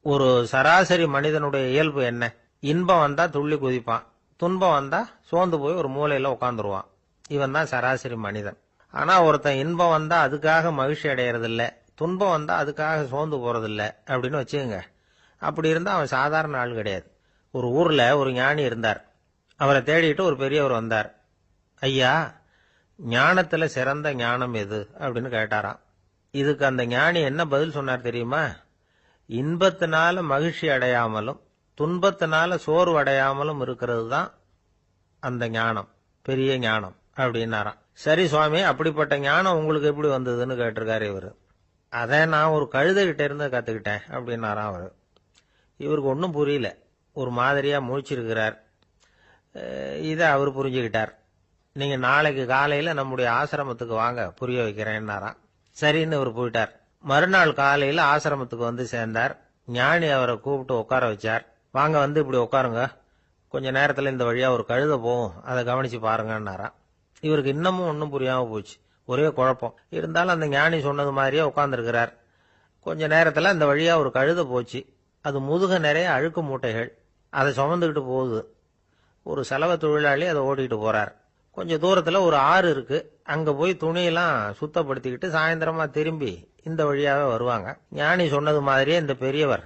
ஒரு சராசரி மனிதனுடைய இயல்பு என்ன? இன்பம் வந்தா துள்ளி குதிப்பான், துன்பம் வந்தா சோர்ந்து போய் ஒரு மூலையில உட்காந்துருவான். இவன் தான் சராசரி மனிதன். ஆனா ஒருத்தன் இன்பம் வந்தா அதுக்காக மகிழ்ச்சி அடையறதில்ல, துன்பம் வந்தா அதுக்காக சோர்ந்து போறதில்ல அப்படின்னு வச்சுக்கோங்க. அப்படி இருந்தா அவன் சாதாரண ஆள் கிடையாது. ஒரு ஊர்ல ஒரு ஞானி இருந்தார். அவரை தேடிட்டு ஒரு பெரியவர் வந்தார். ஐயா, ஞானத்துல சிறந்த ஞானம் எது அப்படின்னு கேட்டாராம். இதுக்கு அந்த ஞானி என்ன பதில் சொன்னார் தெரியுமா? இன்பத்தினால மகிழ்ச்சி அடையாமலும் துன்பத்தினால சோர்வு அடையாமலும் இருக்கிறது தான் அந்த ஞானம், பெரிய ஞானம் அப்படின்னாராம். சரி சுவாமி, அப்படிப்பட்ட ஞானம் உங்களுக்கு எப்படி வந்ததுன்னு கேட்டிருக்காரு இவரு. அதை நான் ஒரு கழுதைகிட்ட இருந்து கத்துக்கிட்டேன் அப்படின்னாராம் அவரு. இவருக்கு ஒன்றும் புரியல, ஒரு மாதிரியா முழிச்சிருக்கிறார். இதை அவர் புரிஞ்சுக்கிட்டார். நீங்க நாளைக்கு காலையில நம்முடைய ஆசிரமத்துக்கு வாங்க, புரிய வைக்கிறேன்னாராம். சரின்னு அவர் போயிட்டார். மறுநாள் காலையில ஆசிரமத்துக்கு வந்து சேர்ந்தார். ஞானி அவரை கூப்பிட்டு உட்கார வச்சார். வாங்க, வந்து இப்படி உட்காருங்க, கொஞ்ச நேரத்துல இந்த வழியா ஒரு கழுதை போகும், அதை கவனிச்சு பாருங்கன்னாராம். இவருக்கு இன்னமும் ஒன்றும் புரியாம போச்சு, ஒரே குழப்பம். இருந்தாலும் அந்த ஞானி சொன்னது மாதிரியே உட்கார்ந்துருக்கிறார். கொஞ்ச நேரத்துல அந்த வழியா ஒரு கழுதை போச்சு. அது முதுக நிறைய அழுக்கு மூட்டைகள், அதை சுமந்துக்கிட்டு போகுது. ஒரு செலவு தொழிலாளி அதை ஓட்டிட்டு போறார். கொஞ்ச தூரத்துல ஒரு ஆறு இருக்கு. அங்க போய் துணியெல்லாம் சுத்தப்படுத்திக்கிட்டு சாயந்தரமா திரும்பி இந்த வழியாவே வருவாங்க. ஞானி சொன்னது மாதிரியே இந்த பெரியவர்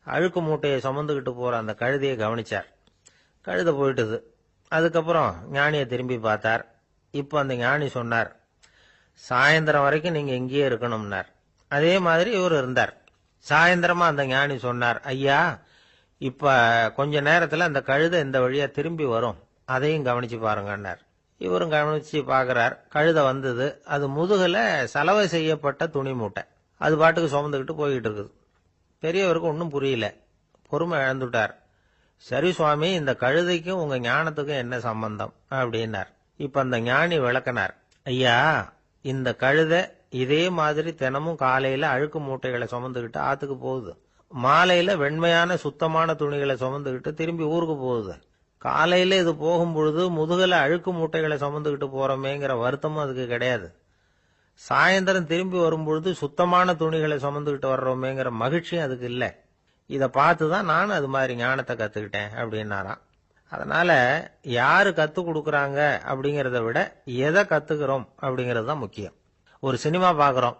அழுக்கு மூட்டையை சுமந்துக்கிட்டு போற அந்த கழுதையை கவனிச்சார். கழுதை போயிட்டுது. அதுக்கப்புறம் ஞானியை திரும்பி பார்த்தார். இப்ப அந்த ஞானி சொன்னார், சாயந்தரம் வரைக்கும் நீங்க இங்கேயே இருக்கணும்னார். அதே மாதிரி இவர் இருந்தார். சாயந்தரமா அந்த ஞானி சொன்னார், ஐயா, இப்ப கொஞ்ச நேரத்துல அந்த கழுதை இந்த வழியா திரும்பி வரும், அதையும் கவனிச்சு பாருங்கன்னார். இவரும் கவனிச்சு பாக்குறார். கழுதை வந்தது. அது முதுகுல சலவை செய்யப்பட்ட துணி மூட்டை, அது பாட்டுக்கு சுமந்துக்கிட்டு போய்கிட்டு இருக்குது. பெரியவருக்கு ஒன்றும் புரியல, பொறுமை இழந்துட்டார். சரி சுவாமி, இந்த கழுதைக்கும் உங்க ஞானத்துக்கும் என்ன சம்பந்தம் அப்படின்னார். இப்ப அந்த ஞானி விளக்கினார். ஐயா, இந்த கழுதை இதே மாதிரி தினமும் காலையில அழுக்கு மூட்டைகளை சுமந்துக்கிட்டு ஆத்துக்கு போகுது, மாலையில வெண்மையான சுத்தமான துணிகளை சுமந்துக்கிட்டு திரும்பி ஊருக்கு போகுது. காலையில இது போகும் பொழுது முதுகல அழுக்கு மூட்டைகளை சுமந்துக்கிட்டு போறோமேங்கிற வருத்தமும் அதுக்கு கிடையாது. சாயந்தரம் திரும்பி வரும்பொழுது சுத்தமான துணிகளை சுமந்துக்கிட்டு வர்றோமேங்கிற மகிழ்ச்சியும் அதுக்கு இல்லை. இதை பார்த்துதான் நானும் அது மாதிரி ஞானத்தை கத்துக்கிட்டேன் அப்படின்னாராம். அதனால யாரு கத்து கொடுக்கறாங்க அப்படிங்கறத விட எதை கத்துக்கிறோம் அப்படிங்கறது தான் முக்கியம். ஒரு சினிமா பாக்குறோம்,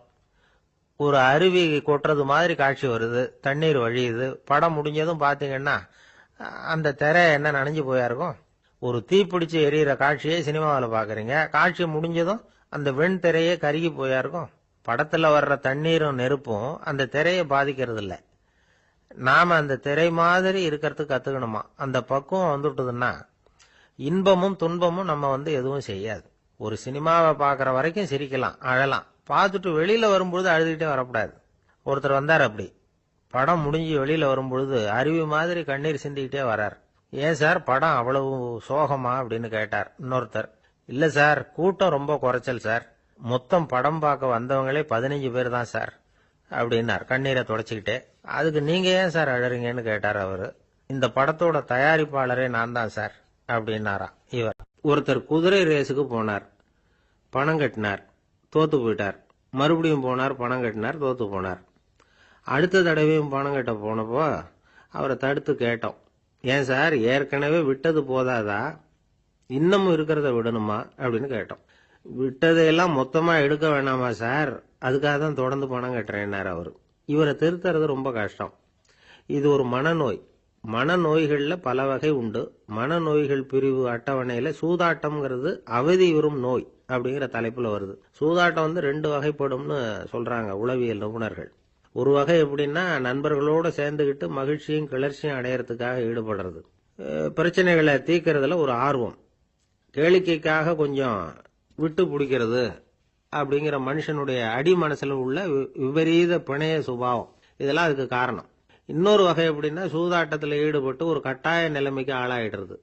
ஒரு அருவி கொட்டுறது மாதிரி காட்சி வருது, தண்ணீர் வழியுது. படம் முடிஞ்சதும் பாத்தீங்கன்னா அந்த திரை என்ன நனைஞ்சு போயா இருக்கும். ஒரு தீப்பிடிச்சு எரியிற காட்சியை சினிமாவில் பாக்குறீங்க, காட்சி முடிஞ்சதும் அந்த வெண் திரையே கருகி போயா இருக்கும். படத்துல வர்ற தண்ணீரும் நெருப்பும் அந்த திரையை பாதிக்கிறது இல்ல. நாம அந்த திரை மாதிரி இருக்கிறதுக்கு கத்துக்கணுமா. அந்த பக்குவம் வந்துட்டுதுன்னா இன்பமும் துன்பமும் நம்ம எதுவும் செய்யாது. ஒரு சினிமாவை பாக்குற வரைக்கும் சிரிக்கலாம், அழலாம். பார்த்துட்டு வெளியில வரும்பொழுது அழுதுகிட்டே வரக்கூடாது. ஒருத்தர் வந்தார். அப்படி படம் முடிஞ்சு வெளியில வரும்பொழுது அருவி மாதிரி கண்ணீர் சிந்திக்கிட்டே வர்றார். ஏன் சார், படம் அவ்வளவு சோகமா அப்படின்னு கேட்டார். இன்னொருத்தர், இல்ல சார், கூட்டம் ரொம்ப குறைச்சல் சார், மொத்தம் படம் பார்க்க வந்தவங்களே 15 பேர் தான் சார் அப்படின்னார் கண்ணீரை தொடச்சிக்கிட்டே. அதுக்கு நீங்க ஏன் சார் அழறீங்கன்னு கேட்டார் அவரு. இந்த படத்தோட தயாரிப்பாளரே நான் தான் சார் அப்படின்னாரா இவர். ஒருத்தர் குதிரை ரேஸுக்கு போனார், பணம் கட்டினார், தோத்து போயிட்டார். மறுபடியும் போனார், பணம் கட்டினார், தோத்து போனார். அடுத்த தடவையும் பணம் கட்ட போனப்போ அவரை தடுத்து கேட்டோம், ஏன் சார், ஏற்கனவே விட்டது போதாதா, இன்னமும் இருக்கிறத விடணுமா அப்படின்னு கேட்டோம். விட்டதையெல்லாம் மொத்தமா எடுக்க வேணாமா சார், அதுக்காக தான் தொடர்ந்து பணம் கட்டுறேன்னார் அவரு. இவரை திருத்துறது ரொம்ப கஷ்டம். இது ஒரு மனநோய். மனநோய்கள்ல பல வகை உண்டு. மனநோய்கள் பிரிவு அட்டவணையில சூதாட்டம்ங்கிறது அவதியுறும் நோய் அப்படிங்கிற தலைப்புல வருது. சூதாட்டம் 2 வகைப்படும்னு சொல்றாங்க உளவியல் நிபுணர்கள். ஒரு வகை எப்படின்னா, நண்பர்களோட சேர்ந்துகிட்டு மகிழ்ச்சியும் கிளர்ச்சியும் அடையறதுக்காக ஈடுபடுறது, பிரச்சனைகளை தீர்க்கறதுல ஒரு ஆர்வம், கேளிக்கைக்காக கொஞ்சம் விட்டு பிடிக்கிறது அப்படிங்கிற மனுஷனுடைய அடி மனசுல உள்ள விபரீத பிணைய சுபாவம், இதெல்லாம் அதுக்கு காரணம். இன்னொரு வகை எப்படின்னா, சூதாட்டத்தில் ஈடுபட்டு ஒரு கட்டாய நிலைமைக்கு ஆளாயிடுறது,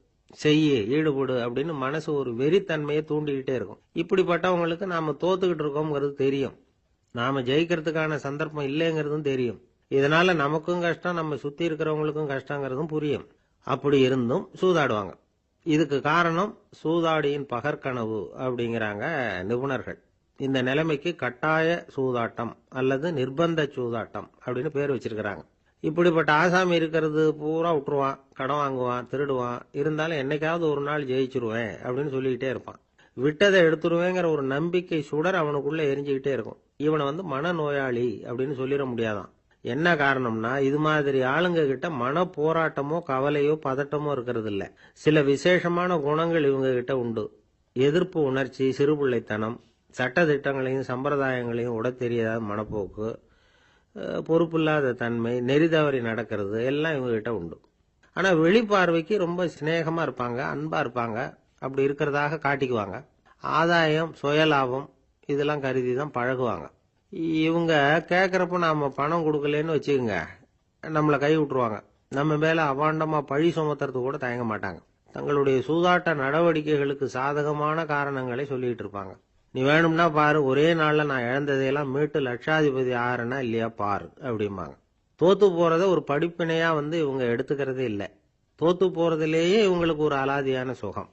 ஈடுபடு அப்படின்னு மனசு ஒரு வெறித்தன்மையை தூண்டிக்கிட்டே இருக்கும். இப்படிப்பட்டவங்களுக்கு நாம தோத்துக்கிட்டு இருக்கோம்ங்கிறது தெரியும், நாம ஜெயிக்கிறதுக்கான சந்தர்ப்பம் இல்லைங்கிறதும் தெரியும். இதனால நமக்கும் கஷ்டம், நம்ம சுத்தி இருக்கிறவங்களுக்கும் கஷ்டங்கிறதும் புரியும். அப்படி இருந்தும் சூதாடுவாங்க. இதுக்கு காரணம் சூதாடியின் பகற்கனவு அப்படிங்கிறாங்க நிபுணர்கள். இந்த நிலைமைக்கு கட்டாய சூதாட்டம் அல்லது நிர்பந்த சூதாட்டம் அப்படின்னு பேர் வச்சிருக்கிறாங்க. இப்படிப்பட்ட ஆசாமி இருக்கிறது பூரா விட்டுருவான், கடன் வாங்குவான், திருடுவான். இருந்தாலும் என்னைக்காவது ஒரு நாள் ஜெயிச்சிருவேன் அப்படின்னு சொல்லிக்கிட்டே இருப்பான். விட்டதை எடுத்துருவேங்கிற ஒரு நம்பிக்கை சுடர் அவனுக்குள்ள எரிஞ்சுக்கிட்டே இருக்கும். இவனை மனநோயாளி அப்படின்னு சொல்லிட முடியாதான். என்ன காரணம்னா, இது மாதிரி ஆளுங்க கிட்ட மன போராட்டமோ கவலையோ பதட்டமோ இருக்கிறது இல்ல. சில விசேஷமான குணங்கள் இவங்க கிட்ட உண்டு. எதிர்ப்பு உணர்ச்சி, சிறுபிள்ளைத்தனம், சட்ட திட்டங்களையும் சம்பிரதாயங்களையும் உட தெரியாத மனப்போக்கு, பொறுப்பில்லாத தன்மை, நெறி தவறி நடக்கிறது எல்லாம் இவங்க கிட்ட உண்டு. ஆனா வெளிப்பார்வைக்கு ரொம்ப சிநேகமா இருப்பாங்க, அன்பா இருப்பாங்க. அப்படி இருக்கிறதாக காட்டிக்குவாங்க. ஆதாயம், சுயலாபம் இதெல்லாம் கருதி தான் பழகுவாங்க. இவங்க கேட்கறப்ப நாம பணம் கொடுக்கலன்னு வச்சுக்கோங்க, நம்மளை கை விட்டுருவாங்க. நம்ம மேல அபாண்டமா பழி சுமத்துறது கூட தயங்க மாட்டாங்க. தங்களுடைய சூதாட்ட நடவடிக்கைகளுக்கு சாதகமான காரணங்களை சொல்லிட்டு இருப்பாங்க. நீ வேணும்னா பாரு, ஒரே நாள்ல நான் இழந்ததையெல்லாம் மீட்டு லட்சாதிபதி ஆறனா இல்லையா பாரு அப்படிம்பாங்க. தோத்து போறத ஒரு படிப்பினையா இவங்க எடுத்துக்கிறதே இல்லை. தோத்து போறதுலேயே இவங்களுக்கு ஒரு அலாதியான சுகம்.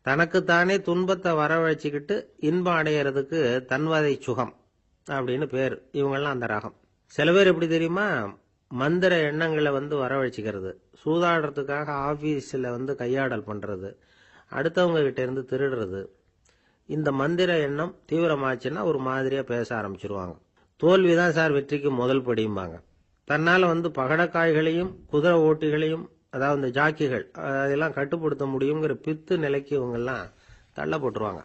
தனக்குத்தானே துன்பத்தை வரவழைச்சிக்கிட்டு இன்பம் அடையிறதுக்கு தன்வதை சுகம் அப்படின்னு பேர். இவங்கெல்லாம் அந்த ரகம். சில பேர் எப்படி தெரியுமா, மந்திர எண்ணங்களை வரவழைச்சிக்கிறது, சூதாடுறதுக்காக ஆபீஸ்ல கையாடல் பண்றது, அடுத்தவங்க கிட்ட இருந்து திருடுறது. இந்த மந்திர எண்ணம் தீவிரமாச்சுன்னா ஒரு மாதிரியா பேச ஆரம்பிச்சிருவாங்க. தோல்விதான் சார் வெற்றிக்கு முதல் படியும்பாங்க. தன்னால பகடக்காய்களையும் குதிரை ஓட்டிகளையும், அதாவது இந்த ஜாக்கிகள், அதெல்லாம் கட்டுப்படுத்த முடியுங்கிற பித்து நிலைக்கு இவங்கெல்லாம் தள்ளப்பட்டுருவாங்க.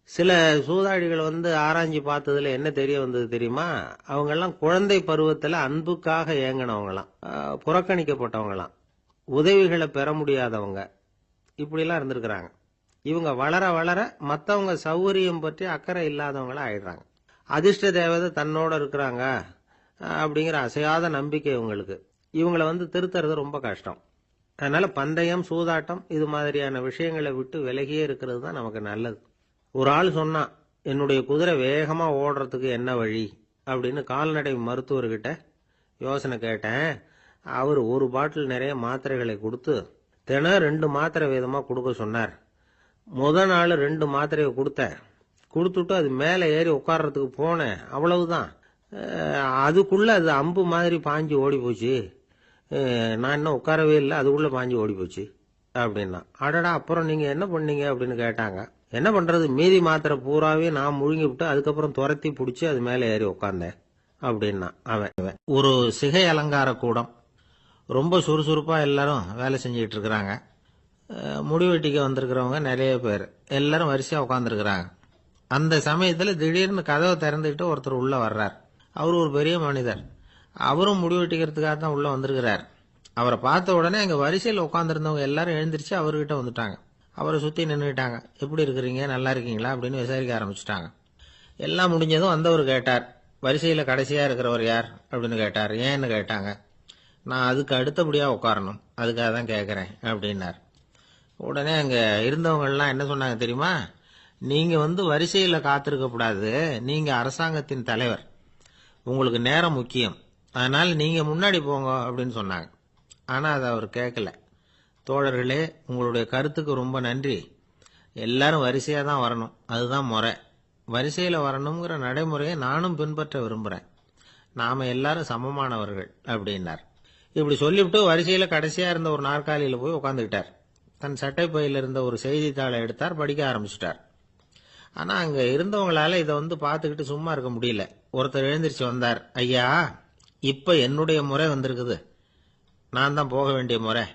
சில சூதாடிகள் ஆராய்ச்சி பார்த்ததுல என்ன தெரிய வந்தது தெரியுமா, அவங்கெல்லாம் குழந்தை பருவத்துல அன்புக்காக ஏங்கினவங்களாம், புறக்கணிக்கப்பட்டவங்களாம், உதவிகளை பெற முடியாதவங்க, இப்படிலாம் இருந்திருக்கிறாங்க. இவங்க வளர வளர மற்றவங்க சௌகரியம் பற்றி அக்கறை இல்லாதவங்களா ஆயிடுறாங்க. அதிர்ஷ்ட தேவதை தன்னோட இருக்கிறாங்க அப்படிங்கிற அசையாத நம்பிக்கை இவங்களுக்கு. இவங்களை திருத்துறது ரொம்ப கஷ்டம். அதனால பந்தயம், சூதாட்டம் இது மாதிரியான விஷயங்களை விட்டு விலகியே இருக்கிறது தான் நமக்கு நல்லது. ஒரு ஆள் சொன்னான், என்னுடைய குதிரை வேகமா ஓடுறதுக்கு என்ன வழி அப்படின்னு கால்நடை மருத்துவர்கிட்ட யோசனை கேட்டேன். அவர் ஒரு பாட்டில் நிறைய மாத்திரைகளை கொடுத்து தினம் 2 மாத்திரை வீதமா கொடுக்க சொன்னார். முதல் நாள் 2 மாத்திரையை கொடுத்துட்டு அது மேலே ஏறி உட்கார்றதுக்கு போனேன். அவ்வளவுதான். அதுக்குள்ள அது அம்பு மாதிரி பாஞ்சு ஓடி போச்சு. நான் இன்னும் உட்காரவே இல்லை, அதுக்குள்ள பாஞ்சு ஓடி போச்சு அப்படின்னா. அடடா, அப்புறம் நீங்க என்ன பண்ணீங்க அப்படின்னு கேட்டாங்க. என்ன பண்றது, மீதி மாத்திரை பூராவே நான் முழுங்கி விட்டு அதுக்கப்புறம் துரத்தி பிடிச்சி அது மேலே ஏறி உட்கார்ந்தேன் அப்படின்னா அவன். ஒரு சிகை அலங்கார கூடம், ரொம்ப சுறுசுறுப்பா எல்லாரும் வேலை செஞ்சுட்டு இருக்கிறாங்க. முடிவெட்டிக்க வந்திருக்கிறவங்க நிறைய பேர், எல்லாரும் வரிசையா உட்காந்துருக்கிறாங்க. அந்த சமயத்துல திடீர்னு கதவை திறந்துக்கிட்டு ஒருத்தர் உள்ள வர்றார். அவர் ஒரு பெரிய மனிதர். அவரும் முடிவெட்டிக்கிறதுக்காக தான் உள்ள வந்திருக்கிறார். அவரை பார்த்த உடனே அங்க வரிசையில் உட்காந்துருந்தவங்க எல்லாரும் எழுந்திரிச்சு அவர்கிட்ட வந்துட்டாங்க. அவரை சுத்தி நின்றுட்டாங்க. எப்படி இருக்கிறீங்க, நல்லா இருக்கீங்களா அப்படின்னு விசாரிக்க ஆரம்பிச்சுட்டாங்க. எல்லாம் முடிஞ்சதும் வந்தவர் கேட்டார், வரிசையில கடைசியா இருக்கிறவர் யார் அப்படின்னு கேட்டார். ஏன்னு கேட்டாங்க. நான் அதுக்கு அடுத்தபடியா உட்காரணும், அதுக்காக தான் கேட்கறேன் அப்படின்னார். உடனே அங்க இருந்தவங்க எல்லாம் என்ன சொன்னாங்க தெரியுமா, நீங்க வரிசையில காத்திருக்க கூடாது, நீங்க அரசாங்கத்தின் தலைவர், உங்களுக்கு நேரம் முக்கியம், அதனால நீங்க முன்னாடி போங்க அப்படின்னு சொன்னாங்க. ஆனா அதை அவர் கேட்கல. தோழர்களே, உங்களுடைய கருத்துக்கு ரொம்ப நன்றி. எல்லாரும் வரிசையா தான் வரணும், அதுதான் முறை. வரிசையில வரணுங்கிற நடைமுறையை நானும் பின்பற்ற விரும்புறேன். நாம எல்லாரும் சமமானவர்கள் அப்படின்னார். இப்படி சொல்லிவிட்டு வரிசையில கடைசியா இருந்த ஒரு நாற்காலியில போய் உட்காந்துக்கிட்டார். தன் சட்டை பையில இருந்த ஒரு செய்தித்தாளை எடுத்தார், படிக்க ஆரம்பிச்சிட்டார். ஆனா அங்க இருந்தவங்களால இதை பார்த்துக்கிட்டு சும்மா இருக்க முடியல. ஒருத்தர் எழுந்திரிச்சு வந்தார். ஐயா, இப்ப என்னுடைய முறை வந்திருக்குது, நான் தான் போக வேண்டிய முறை.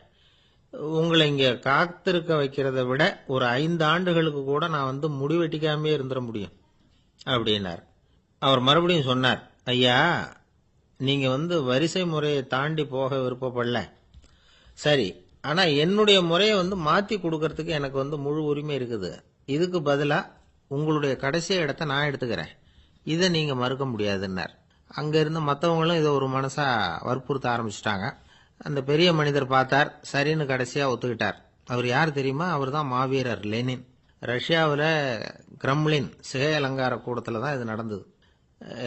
உங்களை இங்க காத்திருக்க வைக்கிறத விட ஒரு 5 ஆண்டுகளுக்கு கூட நான் முடிவெட்டிக்காமே இருந்துட முடியும் அப்படின்னார். அவர் மறுபடியும் சொன்னார், ஐயா, நீங்க வரிசை முறையை தாண்டி போக விருப்பப்படல, சரி, ஆனா என்னுடைய முறையை மாத்தி கொடுக்கறதுக்கு எனக்கு முழு உரிமை இருக்குது. இதுக்கு பதிலா உங்களுடைய கடைசி இடத்தை நான் எடுத்துக்கிறேன், இதை நீங்க மறுக்க முடியாதுன்னார். அங்க இருந்த மற்றவங்களும் இதை ஒரு மனசா வற்புறுத்த ஆரம்பிச்சுட்டாங்க. அந்த பெரிய மனிதர் பார்த்தார், சரின்னு கடைசியா ஒத்துக்கிட்டார். அவர் யார் தெரியுமா, அவர் தான் மாவீரர் லெனின். ரஷ்யாவில் கிரெம்ளின் சிகை அலங்கார கூடத்துல தான் இது நடந்தது.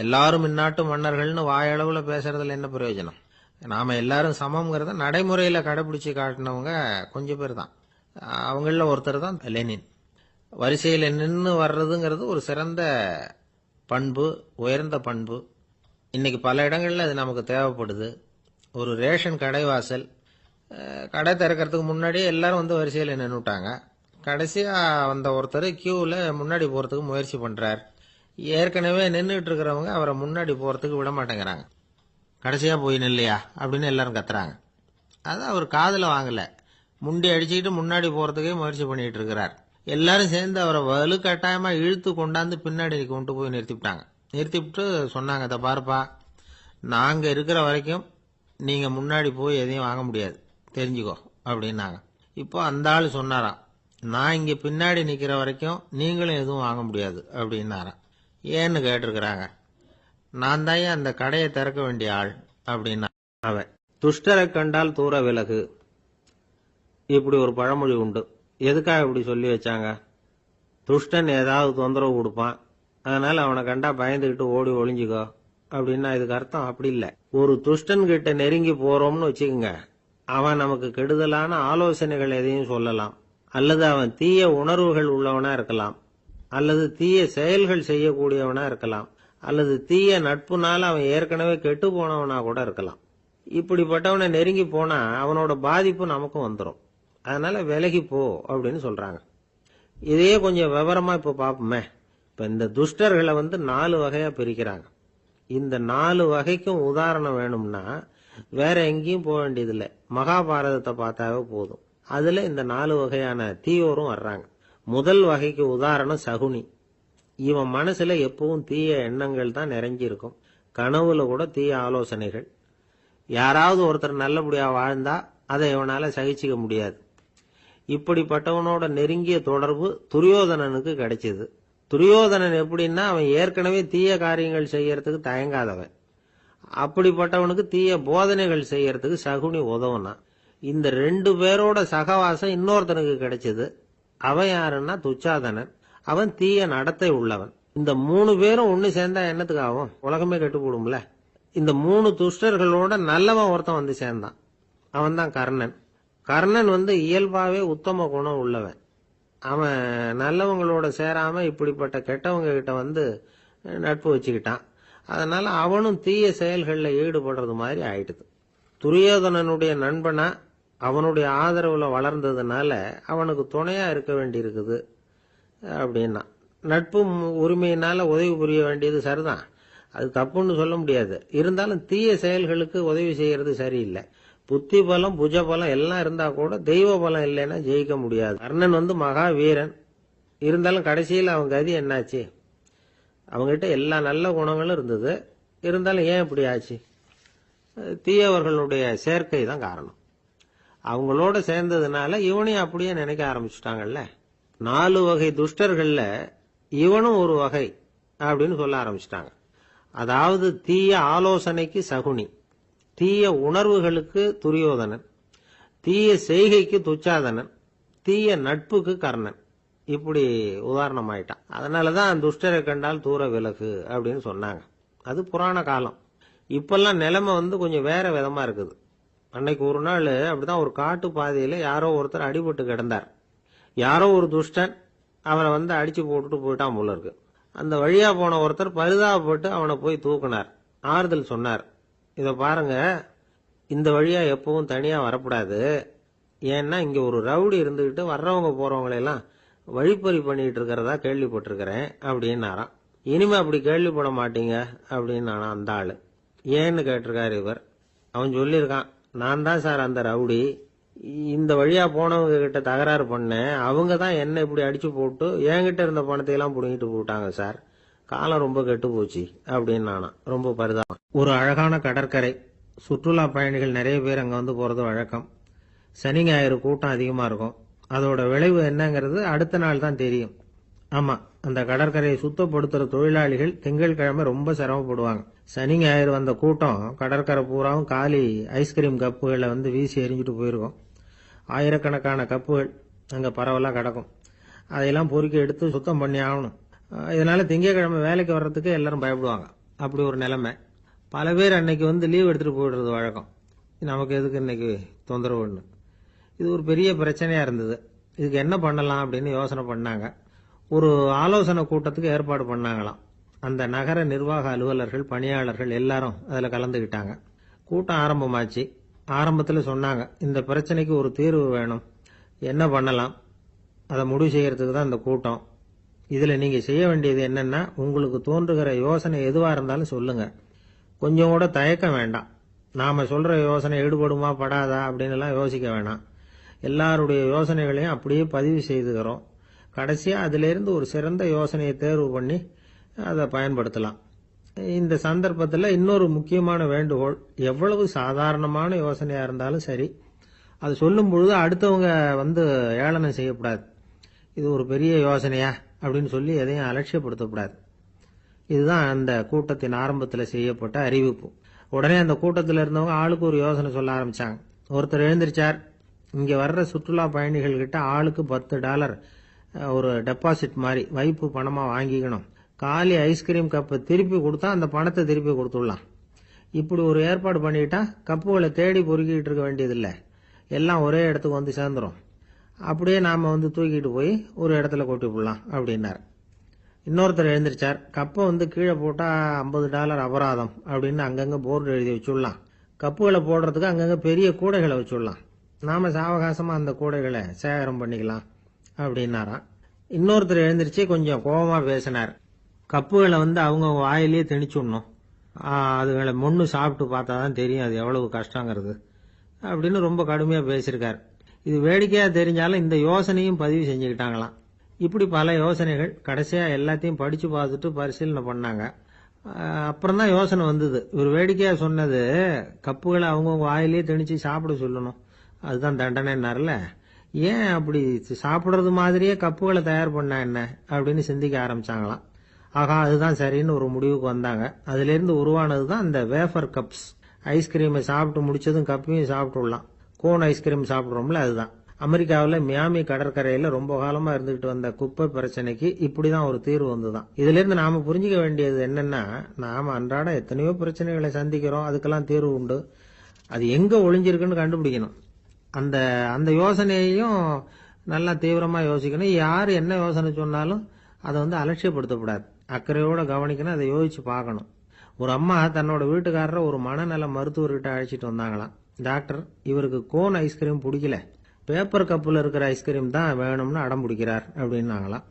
எல்லாரும் இந்நாட்டு மன்னர்கள்னு வாயளவுல பேசுறதுல என்ன பிரயோஜனம், நாம எல்லாரும் சமம்ங்கிறத நடைமுறையில கடைபிடிச்சு காட்டினவங்க கொஞ்சம் பேர் தான். அவங்கள ஒருத்தர் தான் லெனின். வரிசையில் நின்று வர்றதுங்கிறது ஒரு சிறந்த பண்பு, உயர்ந்த பண்பு. இன்னைக்கு பல இடங்கள்ல அது நமக்கு தேவைப்படுது. ஒரு ரேஷன் கடை வாசல். கடை திறக்கிறதுக்கு முன்னாடியே எல்லாரும் வந்து வரிசையில் நின்றுட்டாங்க. கடைசியா வந்த ஒருத்தர் கியூவில் முன்னாடி போறதுக்கு முயற்சி பண்றார். ஏற்கனவே நின்றுட்டு இருக்கிறவங்க அவரை முன்னாடி போறதுக்கு விட மாட்டேங்கிறாங்க. கடைசியா போய் நில்லையா அப்படின்னு எல்லாரும் கத்துறாங்க. அது அவர் காதுல வாங்கல. முண்டி அடிச்சுக்கிட்டு முன்னாடி போறதுக்கே முயற்சி பண்ணிட்டு இருக்கிறார். எல்லாரும் சேர்ந்து அவரை வலுக்கட்டாயமா இழுத்து கொண்டாந்து பின்னாடி கொண்டு போய் நிறுத்திவிட்டாங்க. நிறுத்திவிட்டு சொன்னாங்க, இதை பாருப்பா, நாங்க இருக்கிற வரைக்கும் நீங்க முன்னாடி போய் எதையும் வாங்க முடியாது, தெரிஞ்சுக்கோ அப்படின்னாங்க. இப்போ அந்த ஆள் சொன்னாராம், நான் இங்க பின்னாடி நிக்கிற வரைக்கும் நீங்களும் எதுவும் வாங்க முடியாது அப்படின்னாராம். ஏன்னு கேட்டிருக்கிறாங்க. நான் தான் அந்த கடையை திறக்க வேண்டிய ஆள் அப்படின்னா அவன். துஷ்டரை கண்டால் தூர விலகு, இப்படி ஒரு பழமொழி உண்டு. எதுக்காக இப்படி சொல்லி வச்சாங்க? துஷ்டன் ஏதாவது தொந்தரவு கொடுப்பான், அதனால அவனை கண்டா பயந்துகிட்டு ஓடி ஒளிஞ்சுக்கோ அப்படின்னா இதுக்கு அர்த்தம் அப்படி இல்லை. ஒரு துஷ்டன் கிட்ட நெருங்கி போறோம்னு வச்சுக்கோங்க, அவன் நமக்கு கெடுதலான ஆலோசனைகள் எதையும் சொல்லலாம், அல்லது அவன் தீய உணர்வுகள் உள்ளவனா இருக்கலாம், அல்லது தீய செயல்கள் செய்யக்கூடியவனா இருக்கலாம், அல்லது தீய நட்புனால அவன் ஏற்கனவே கெட்டு போனவனா கூட இருக்கலாம். இப்படிப்பட்டவனை நெருங்கி போனா அவனோட பாதிப்பு நமக்கும் வந்துடும். அதனால விலகி போ அப்படின்னு சொல்றாங்க. இதையே கொஞ்சம் விவரமா இப்ப பாப்போமே. இப்ப இந்த துஷ்டர்களை 4 வகையா பிரிக்கிறாங்க. இந்த 4 வகைக்கும் உதாரணம் வேணும்னா வேற எங்கேயும் போக வேண்டியதில்லை, மகாபாரதத்தை பார்த்தாவே போதும். அதுல இந்த 4 வகையான தீயோரும் வர்றாங்க. முதல் வகைக்கு உதாரணம் சகுனி. இவன் மனசுல எப்பவும் தீய எண்ணங்கள் தான் நிறைஞ்சி இருக்கும். கனவுல கூட தீய ஆலோசனைகள். யாராவது ஒருத்தர் நல்லபடியா வாழ்ந்தா அதை இவனால சகிச்சுக்க முடியாது. இப்படிப்பட்டவனோட நெருங்கிய தொடர்பு துரியோதனனுக்கு கிடைச்சது. துரியோதனன் எப்படின்னா, அவன் ஏற்கனவே தீய காரியங்கள் செய்யறதுக்கு தயங்காதவன். அப்படிப்பட்டவனுக்கு தீய போதனைகள் செய்யறதுக்கு சகுனி உதவுனான். இந்த 2 பேரோட சகவாசம் இன்னொருத்தனுக்கு கிடைச்சது. அவன் யாருன்னா துச்சாதனன். அவன் தீய நடத்தை உள்ளவன். இந்த 3 பேரும் ஒண்ணு சேர்ந்தா என்னத்துக்கு ஆகும்? உலகமே கெட்டு போடும்ல. இந்த 3 துஷ்டர்களோட நல்லவன் ஒருத்தன் வந்து சேர்ந்தான். அவன் தான் கர்ணன். கர்ணன் இயல்பாவே உத்தம குணம் உள்ளவன். அவன் நல்லவங்களோட சேராம இப்படிப்பட்ட கெட்டவங்க கிட்ட நட்பு வச்சுக்கிட்டான். அதனால அவனும் தீய செயல்களில் ஈடுபடுறது மாதிரி ஆயிடுது. துரியோதனனுடைய நண்பனா அவனுடைய ஆதரவுல வளர்ந்ததுனால அவனுக்கு துணையா இருக்க வேண்டி இருக்குது அப்படின்னா. நட்பு உரிமையினால உதவி புரிய வேண்டியது சரிதான், அது தப்புன்னு சொல்ல முடியாது. இருந்தாலும் தீய செயல்களுக்கு உதவி செய்யறது சரியில்லை. புத்தி பலம் புஜ பலம் எல்லாம் இருந்தா கூட தெய்வ பலம் இல்லைன்னா ஜெயிக்க முடியாது. கர்ணன் மகா வீரன். இருந்தாலும் கடைசியில் அவன் கதி என்னாச்சு? அவங்ககிட்ட எல்லா நல்ல குணங்களும் இருந்தது. இருந்தாலும் ஏன் இப்படி ஆச்சு? தீயவர்களுடைய சேர்க்கை தான் காரணம். அவங்களோட சேர்ந்ததுனால இவனையும் அப்படியே நினைக்க ஆரம்பிச்சுட்டாங்கல்ல. 4 வகை துஷ்டர்கள்ல இவனும் ஒரு வகை அப்படின்னு சொல்ல ஆரம்பிச்சிட்டாங்க. அதாவது தீய ஆலோசனைக்கு சகுனி, தீய உணர்வுகளுக்கு துரியோதனன், தீய செய்கைக்கு துச்சாதனன், தீய நட்புக்கு கர்ணன். இப்படி உதாரணமாயிட்டான். அதனாலதான் துஷ்டரை கண்டால் தூர விலகு அப்படின்னு சொன்னாங்க. அது புராண காலம். இப்பெல்லாம் நிலைமை கொஞ்சம் வேற விதமா இருக்குது. அன்னைக்கு ஒரு நாள் அப்படிதான் ஒரு காட்டு பாதையில யாரோ ஒருத்தர் அடிபட்டு கிடந்தார். யாரோ ஒரு துஷ்டன் அவனை அடிச்சு போட்டுட்டு போயிட்டான் போல இருக்கு. அந்த வழியா போன ஒருத்தர் பரிதாபப்பட்டு அவனை போய் தூக்கினார். ஆறுதல் சொன்னார், இத பாருங்க, இந்த வழியா எப்பவும் தனியா வரக்கூடாது. ஏன்னா இங்க ஒரு ரவுடி இருந்துகிட்டு வர்றவங்க போறவங்களெல்லாம் வழிப்பறி பண்ணிட்டு இருக்கிறதா கேள்விப்பட்டிருக்கிறேன் அப்படின்னாராம். இனிமே அப்படி கேள்விப்பட மாட்டீங்க அப்படின்னு அந்த ஆளு. ஏன்னு கேட்டிருக்காரு இவர். அவன் சொல்லியிருக்கான், நான் தான் சார் அந்த ரவுடி. இந்த வழியா போனவங்க கிட்ட தகராறு பண்ணேன். அவங்க தான் என்ன இப்படி அடிச்சு போட்டு என்கிட்ட இருந்த பணத்தை எல்லாம் புடுங்கிட்டு போட்டாங்க சார். காலம் ரொம்ப கெட்டு போச்சு அப்படின்னு நானா ரொம்ப பரிதாபம். ஒரு அழகான கடற்கரை. சுற்றுலா பயணிகள் நிறைய பேர் அங்க போறது வழக்கம். சனி ஞாயிறு கூட்டம் அதிகமா இருக்கும். அதோட விளைவு என்னங்கிறது அடுத்த நாள் தான் தெரியும். ஆமா, அந்த கடற்கரையை சுத்தப்படுத்துற தொழிலாளிகள் திங்கட்கிழமை ரொம்ப சிரமப்படுவாங்க. சனி ஞாயிறு வந்த கூட்டம் கடற்கரை பூராவும் காலி ஐஸ்கிரீம் கப்புகளை வீசி எறிஞ்சிட்டு போயிருக்கும். ஆயிரக்கணக்கான கப்புகள் அங்க பரவலா கிடக்கும். அதையெல்லாம் பொறுக்கி எடுத்து சுத்தம் பண்ணி ஆகணும். இதனால திங்கட்கிழமை வேலைக்கு வர்றதுக்கு எல்லாரும் பயப்படுவாங்க. அப்படி ஒரு நிலைமை. பல பேர் அன்னைக்கு லீவ் எடுத்துட்டு போயிடுறது வழக்கம். நமக்கு எதுக்கு இன்னைக்கு தொந்தரவுன்னு. இது ஒரு பெரிய பிரச்சனையா இருந்தது. இதுக்கு என்ன பண்ணலாம் அப்படின்னு யோசனை பண்ணாங்க. ஒரு ஆலோசனை கூட்டத்துக்கு ஏற்பாடு பண்ணாங்களாம். அந்த நகர நிர்வாக அலுவலர்கள், பணியாளர்கள் எல்லாரும் அதுல கலந்துகிட்டாங்க. கூட்டம் ஆரம்பமாச்சு. ஆரம்பத்தில் சொன்னாங்க, இந்த பிரச்சனைக்கு ஒரு தீர்வு வேணும், என்ன பண்ணலாம், அதை முடிவு செய்யறதுக்கு தான் இந்த கூட்டம். இதில் நீங்கள் செய்ய வேண்டியது என்னன்னா, உங்களுக்கு தோன்றுகிற யோசனை எதுவாக இருந்தாலும் சொல்லுங்க. கொஞ்சம் கூட தயக்கம் வேண்டாம். நாம் சொல்கிற யோசனை ஈடுபடுமா படாதா அப்படின்னுலாம் யோசிக்க வேணாம். எல்லாருடைய யோசனைகளையும் அப்படியே பதிவு செய்துக்கிறோம். கடைசியாக அதிலிருந்து ஒரு சிறந்த யோசனையை தேர்வு பண்ணி அதை பயன்படுத்தலாம். இந்த சந்தர்ப்பத்தில் இன்னொரு முக்கியமான வேண்டுகோள், எவ்வளவு சாதாரணமான யோசனையாக இருந்தாலும் சரி, அது சொல்லும் பொழுது அடுத்தவங்க ஏளனம் செய்யக்கூடாது. இது ஒரு பெரிய யோசனையா அப்படின்னு சொல்லி எதையும் அலட்சியப்படுத்தக்கூடாது. இதுதான் அந்த கூட்டத்தின் ஆரம்பத்தில் செய்யப்பட்ட அறிவிப்பு. உடனே அந்த கூட்டத்தில் இருந்தவங்க ஆளுக்கு ஒரு யோசனை சொல்ல ஆரம்பிச்சாங்க. ஒருத்தர் எழுந்திருச்சார், இங்கே வர்ற சுற்றுலா பயணிகள் கிட்ட ஆளுக்கு $10 ஒரு டெபாசிட் மாதிரி வைப்பு பணமாக வாங்கிக்கணும். காலி ஐஸ்கிரீம் கப்பை திருப்பி கொடுத்தா அந்த பணத்தை திருப்பி கொடுத்துடலாம். இப்படி ஒரு ஏற்பாடு பண்ணிட்டா கப்புகளை தேடி பொறுக்கிட்டு இருக்க வேண்டியதில்லை, எல்லாம் ஒரே இடத்துக்கு வந்து சேர்ந்துடும். அப்படியே நாம் தூக்கிட்டு போய் ஒரு இடத்துல கொட்டி போடலாம் அப்படின்னார். இன்னொருத்தர் எழுந்திருச்சார், கப்பை கீழே போட்டால் $50 அபராதம் அப்படின்னு அங்கங்கே போர்டு எழுதி வச்சுடலாம். கப்புகளை போடுறதுக்கு அங்கங்கே பெரிய கூடைகளை வச்சுடலாம். நாம் சாவகாசமாக அந்த கூடைகளை சேகரம் பண்ணிக்கலாம் அப்படின்னாராம். இன்னொருத்தர் எழுந்திருச்சு கொஞ்சம் கோபமாக பேசினார், கப்புகளை அவங்க வாயிலேயே திணிச்சுடணும், அதுகளை முன்னு சாப்பிட்டு பார்த்தா தான் தெரியும் அது எவ்வளவு கஷ்டங்கிறது அப்படின்னு ரொம்ப கடுமையாக பேசியிருக்கார். இது வேடிக்கையாக தெரிஞ்சாலும் இந்த யோசனையும் பதிவு செஞ்சுக்கிட்டாங்களாம். இப்படி பல யோசனைகள். கடைசியாக எல்லாத்தையும் படித்து பார்த்துட்டு பரிசீலனை பண்ணாங்க. அப்புறம் தான் யோசனை வந்தது. இவர் வேடிக்கையாக சொன்னது, கப்புகளை அவங்கவுங்க வாயிலேயே திணிச்சு சாப்பிட சொல்லணும், அதுதான் தண்டனைன்னார்ல, ஏன் அப்படி சாப்பிட்றது மாதிரியே கப்புகளை தயார் பண்ணா என்ன அப்படின்னு சிந்திக்க ஆரம்பிச்சாங்களாம். ஆகா, அதுதான் சரின்னு ஒரு முடிவுக்கு வந்தாங்க. அதிலிருந்து உருவானது தான் இந்த வேஃபர் கப்ஸ். ஐஸ்கிரீமை சாப்பிட்டு முடிச்சதும் கப்பையும் சாப்பிட்டுடலாம். கோன் ஐஸ்கிரீம் சாப்பிட்றோம்ல, அதுதான். அமெரிக்காவில் மியாமி கடற்கரையில் ரொம்ப காலமாக இருந்துகிட்டு வந்த குப்பை பிரச்சனைக்கு இப்படிதான் ஒரு தீர்வு வந்துதான். இதுல இருந்து நாம புரிஞ்சுக்க வேண்டியது என்னன்னா, நாம அன்றாட எத்தனையோ பிரச்சனைகளை சந்திக்கிறோம், அதுக்கெல்லாம் தீர்வு உண்டு. அது எங்க ஒளிஞ்சிருக்குன்னு கண்டுபிடிக்கணும். அந்த அந்த யோசனையையும் நல்லா தீவிரமா யோசிக்கணும். யார் என்ன யோசனை சொன்னாலும் அதை அலட்சியப்படுத்தக்கூடாது, அக்கறையோட கவனிக்கணும், அதை யோசிச்சு பார்க்கணும். ஒரு அம்மா தன்னோட வீட்டுக்காரரை ஒரு மனநல மருத்துவர்கிட்ட அழைச்சிட்டு வந்தாங்களாம். டாக்டர், இவருக்கு கோன் ஐஸ்கிரீம் பிடிக்கல, பேப்பர் கப்பில் இருக்கிற ஐஸ்கிரீம் தான் வேணும்னு அடம் பிடிக்கிறார் அப்படின்னாங்களாம்.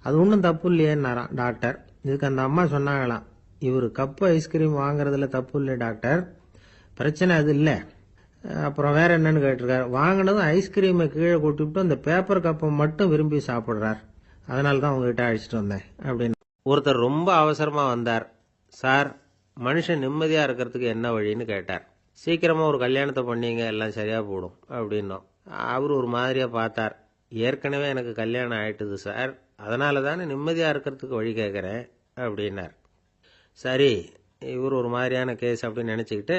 அது ஒன்றும் தப்பு இல்லையேன்னாராம் டாக்டர். இதுக்கு அந்த அம்மா சொன்னாங்களாம், இவர் கப்பு ஐஸ்கிரீம் வாங்குறதுல தப்பு இல்லை டாக்டர், பிரச்சனை அது இல்லை, அப்புறம் வேற என்னன்னு கேட்டிருக்காரு. வாங்கினதும் ஐஸ்கிரீமை கீழே கொட்டிவிட்டு அந்த பேப்பர் கப்பை மட்டும் விரும்பி சாப்பிட்றார், அதனால தான் உங்ககிட்ட அழைச்சிட்டு வந்தேன் அப்படின்னு. ஒருத்தர் ரொம்ப அவசரமா வந்தார். சார், மனுஷன் நிம்மதியா இருக்கிறதுக்கு என்ன வழின்னு கேட்டார். சீக்கிரமா ஒரு கல்யாணத்தை பண்ணீங்க, எல்லாம் சரியா போடும் அப்படின்னோம். அவர் ஒரு மாதிரியா பார்த்தார். ஏற்கனவே எனக்கு கல்யாணம் ஆயிட்டுது சார், அதனால தானே நிம்மதியா இருக்கிறதுக்கு வழி கேட்குறேன் அப்படின்னார். சரி, இவர் ஒரு மாதிரியான கேஸ் அப்படின்னு நினைச்சுக்கிட்டு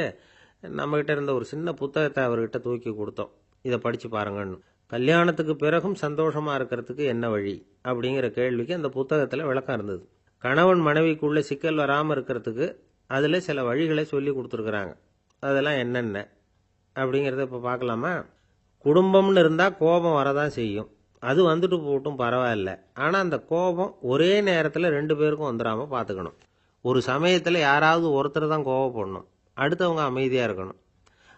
நம்மகிட்ட இருந்த ஒரு சின்ன புத்தகத்தை அவர்கிட்ட தூக்கி கொடுத்தோம். இதை படிச்சு பாருங்கன்னு. கல்யாணத்துக்கு பிறகும் சந்தோஷமா இருக்கிறதுக்கு என்ன வழி அப்படிங்கிற கேள்விக்கு அந்த புத்தகத்துல விளக்கம் இருந்தது. கணவன் மனைவிக்குள்ள சிக்கல் வராம இருக்கிறதுக்கு அதுல சில வழிகளை சொல்லி கொடுத்துருக்குறாங்க. அதெல்லாம் என்னென்ன அப்படிங்கிறத இப்ப பார்க்கலாமா? குடும்பம்னு இருந்தா கோபம் வரதான் செய்யும், அது வந்துட்டு போட்டும் பரவாயில்ல. ஆனா அந்த கோபம் ஒரே நேரத்துல 2 பேருக்கும் வந்துடாம பாத்துக்கணும். ஒரு சமயத்துல யாராவது ஒருத்தர் தான் கோபப்படணும், அடுத்தவங்க அமைதியா இருக்கணும்.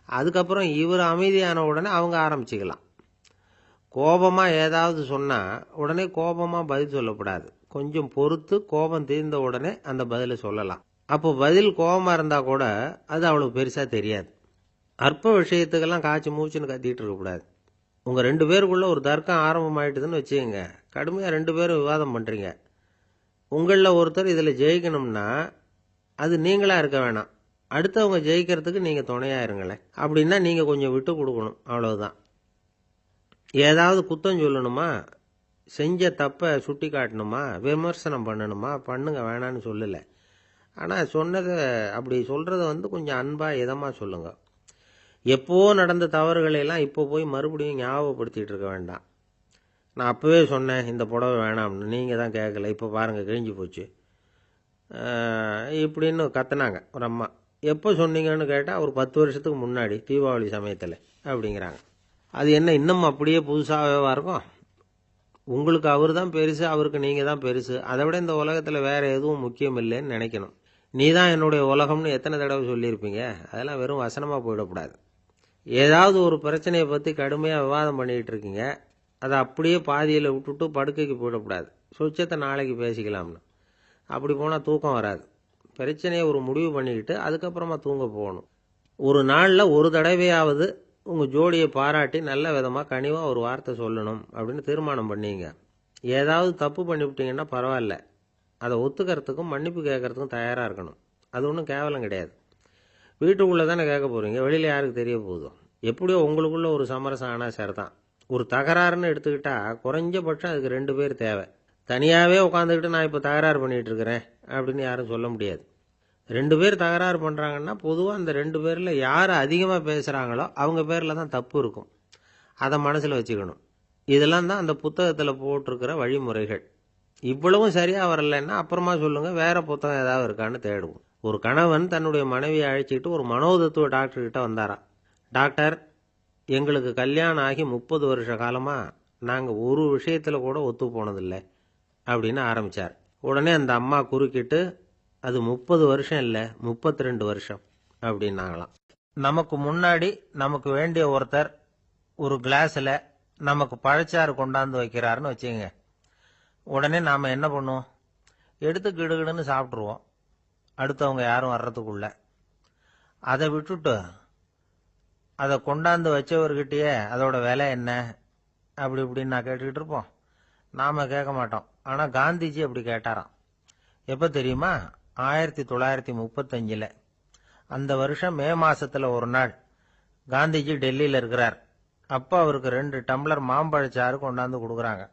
அதுக்கப்புறம் இவர் அமைதியான உடனே அவங்க ஆரம்பிச்சுக்கலாம். கோபமா ஏதாவது சொன்னா உடனே கோபமா பதில் சொல்லக்கூடாது. கொஞ்சம் பொறுத்து கோபம் தீர்ந்த உடனே அந்த பதிலை சொல்லலாம். அப்போ பதில் கோபமா இருந்தா கூட அது அவ்வளவு பெருசா தெரியாது. அற்ப விஷயத்துக்கெல்லாம் காய்ச்சி மூச்சுன்னு கத்திட்டு இருக்கக்கூடாது. உங்க 2 பேருக்குள்ள ஒரு தர்க்கம் ஆரம்பமாயிட்டுதுன்னு வச்சுக்கோங்க, கடுமையா 2 பேரும் விவாதம் பண்றீங்க. உங்கள ஒருத்தர் இதுல ஜெயிக்கணும்னா அது நீங்களா இருக்க வேணாம், அடுத்தவங்க ஜெயிக்கிறதுக்கு நீங்க துணையா இருங்களேன். அப்படின்னா நீங்க கொஞ்சம் விட்டு கொடுக்கணும், அவ்வளவுதான். ஏதாவது குத்தம் சொல்லணுமா, செஞ்ச தப்ப சுட்டி காட்டணுமா, விமர்சனம் பண்ணணுமா, பண்ணுங்க, வேணான்னு சொல்லல. ஆனா சொன்னதை அப்படி சொல்றத கொஞ்சம் அன்பா இதமா சொல்லுங்க. எப்போ நடந்த தவறுகளை எல்லாம் இப்போ போய் மறுபடியும் ஞாபகப்படுத்திட்டு இருக்க வேண்டாம். நான் அப்பவே சொன்னேன் இந்த புடவை வேணாம்னு, நீங்க தான் கேட்கல, இப்போ பாருங்க கிழிஞ்சு போச்சு இப்படின்னு கத்துனாங்க ஒரு அம்மா. எப்போ சொன்னீங்கன்னு கேட்டால் ஒரு 10 வருஷத்துக்கு முன்னாடி தீபாவளி சமயத்தில் அப்படிங்கிறாங்க. அது என்ன இன்னும் அப்படியே புதுசாகவே இருக்கும்? உங்களுக்கு அவர் தான் பெருசு, அவருக்கு நீங்கள் தான் பெருசு, அதை விட இந்த உலகத்தில் வேற எதுவும் முக்கியம் இல்லைன்னு நினைக்கணும். நீதான் என்னுடைய உலகம்னு எத்தனை தடவை சொல்லியிருப்பீங்க. அதெல்லாம் வெறும் வசனமா போயிடக்கூடாது. ஏதாவது ஒரு பிரச்சனையை பற்றி கடுமையாக விவாதம் பண்ணிக்கிட்டு இருக்கீங்க, அதை அப்படியே பாதியில் விட்டுட்டு படுக்கைக்கு போயிடக்கூடாது. சொச்சத்தை நாளைக்கு பேசிக்கலாம்னு. அப்படி போனால் தூக்கம் வராது. பிரச்சனையை ஒரு முடிவு பண்ணிக்கிட்டு அதுக்கப்புறமா தூங்க போகணும். ஒரு நாளில் ஒரு தடவையாவது உங்கள் ஜோடியை பாராட்டி நல்ல விதமாக கனிவாக ஒரு வார்த்தை சொல்லணும் அப்படின்னு தீர்மானம் பண்ணீங்க. ஏதாவது தப்பு பண்ணிவிட்டீங்கன்னா பரவாயில்ல, அதை ஒத்துக்கிறதுக்கும் மன்னிப்பு கேட்கறதுக்கும் தயாராக இருக்கணும். அது ஒன்றும் கேவலம் கிடையாது. வீட்டுக்குள்ளே தானே கேட்க போகிறீங்க, வெளியில் யாருக்கு தெரிய போகுதோ. எப்படியோ உங்களுக்குள்ள ஒரு சமரசம் ஆனால் சரிதான். ஒரு தகராறுன்னு எடுத்துக்கிட்டா குறைஞ்சபட்சம் அதுக்கு 2 பேர் தேவை. தனியாகவே உட்காந்துக்கிட்டு நான் இப்போ தகராறு பண்ணிகிட்டு இருக்கிறேன் அப்படின்னு யாரும் சொல்ல முடியாது. 2 பேர் தகராறு பண்ணுறாங்கன்னா பொதுவாக அந்த 2 பேரில் யார் அதிகமாக பேசுகிறாங்களோ அவங்க பேரில் தான் தப்பு இருக்கும். அதை மனசில் வச்சுக்கணும். இதெல்லாம் தான் அந்த புத்தகத்தில் போட்டிருக்கிற வழிமுறைகள். இவ்வளவும் சரியாக வரலைன்னா அப்புறமா சொல்லுங்கள், வேறு புத்தகம் ஏதாவது இருக்கான்னு தேடுவோம். ஒரு கணவன் தன்னுடைய மனைவியை அழைச்சிக்கிட்டு ஒரு மனோதத்துவ டாக்டர்கிட்ட வந்தாராம். டாக்டர், எங்களுக்கு கல்யாணம் ஆகி 30 வருஷ காலமாக நாங்கள் ஒரு விஷயத்தில் கூட ஒத்து போனதில்லை அப்படின்னு ஆரம்பித்தார். உடனே அந்த அம்மா குறுக்கிட்டு, அது 30 வருஷம் இல்லை, 32 வருஷம் அப்படின்னாங்களாம். நமக்கு முன்னாடி நமக்கு வேண்டிய ஒருத்தர் ஒரு கிளாஸில் நமக்கு பழச்சாறு கொண்டாந்து வைக்கிறாருன்னு வச்சுங்க. உடனே நாம் என்ன பண்ணுவோம்? எடுத்து கிடுகிடுன்னு சாப்பிட்ருவோம், அடுத்தவங்க யாரும் வர்றதுக்குள்ள. அதை விட்டுட்டு அதை கொண்டாந்து வச்சவர்கிட்டயே அதோட விலை என்ன அப்படி இப்படின்னு நான் கேட்டுக்கிட்டு இருப்போம். நாம் கேட்க மாட்டோம். ஆனால் காந்திஜி அப்படி கேட்டாராம். எப்போ தெரியுமா? 1935. அந்த வருஷம் மே மாசத்துல ஒரு நாள் காந்திஜி டெல்லியில் இருக்கிறார். அப்போ அவருக்கு 2 டம்ளர் மாம்பழச்சாறு கொண்டாந்து கொடுக்குறாங்க.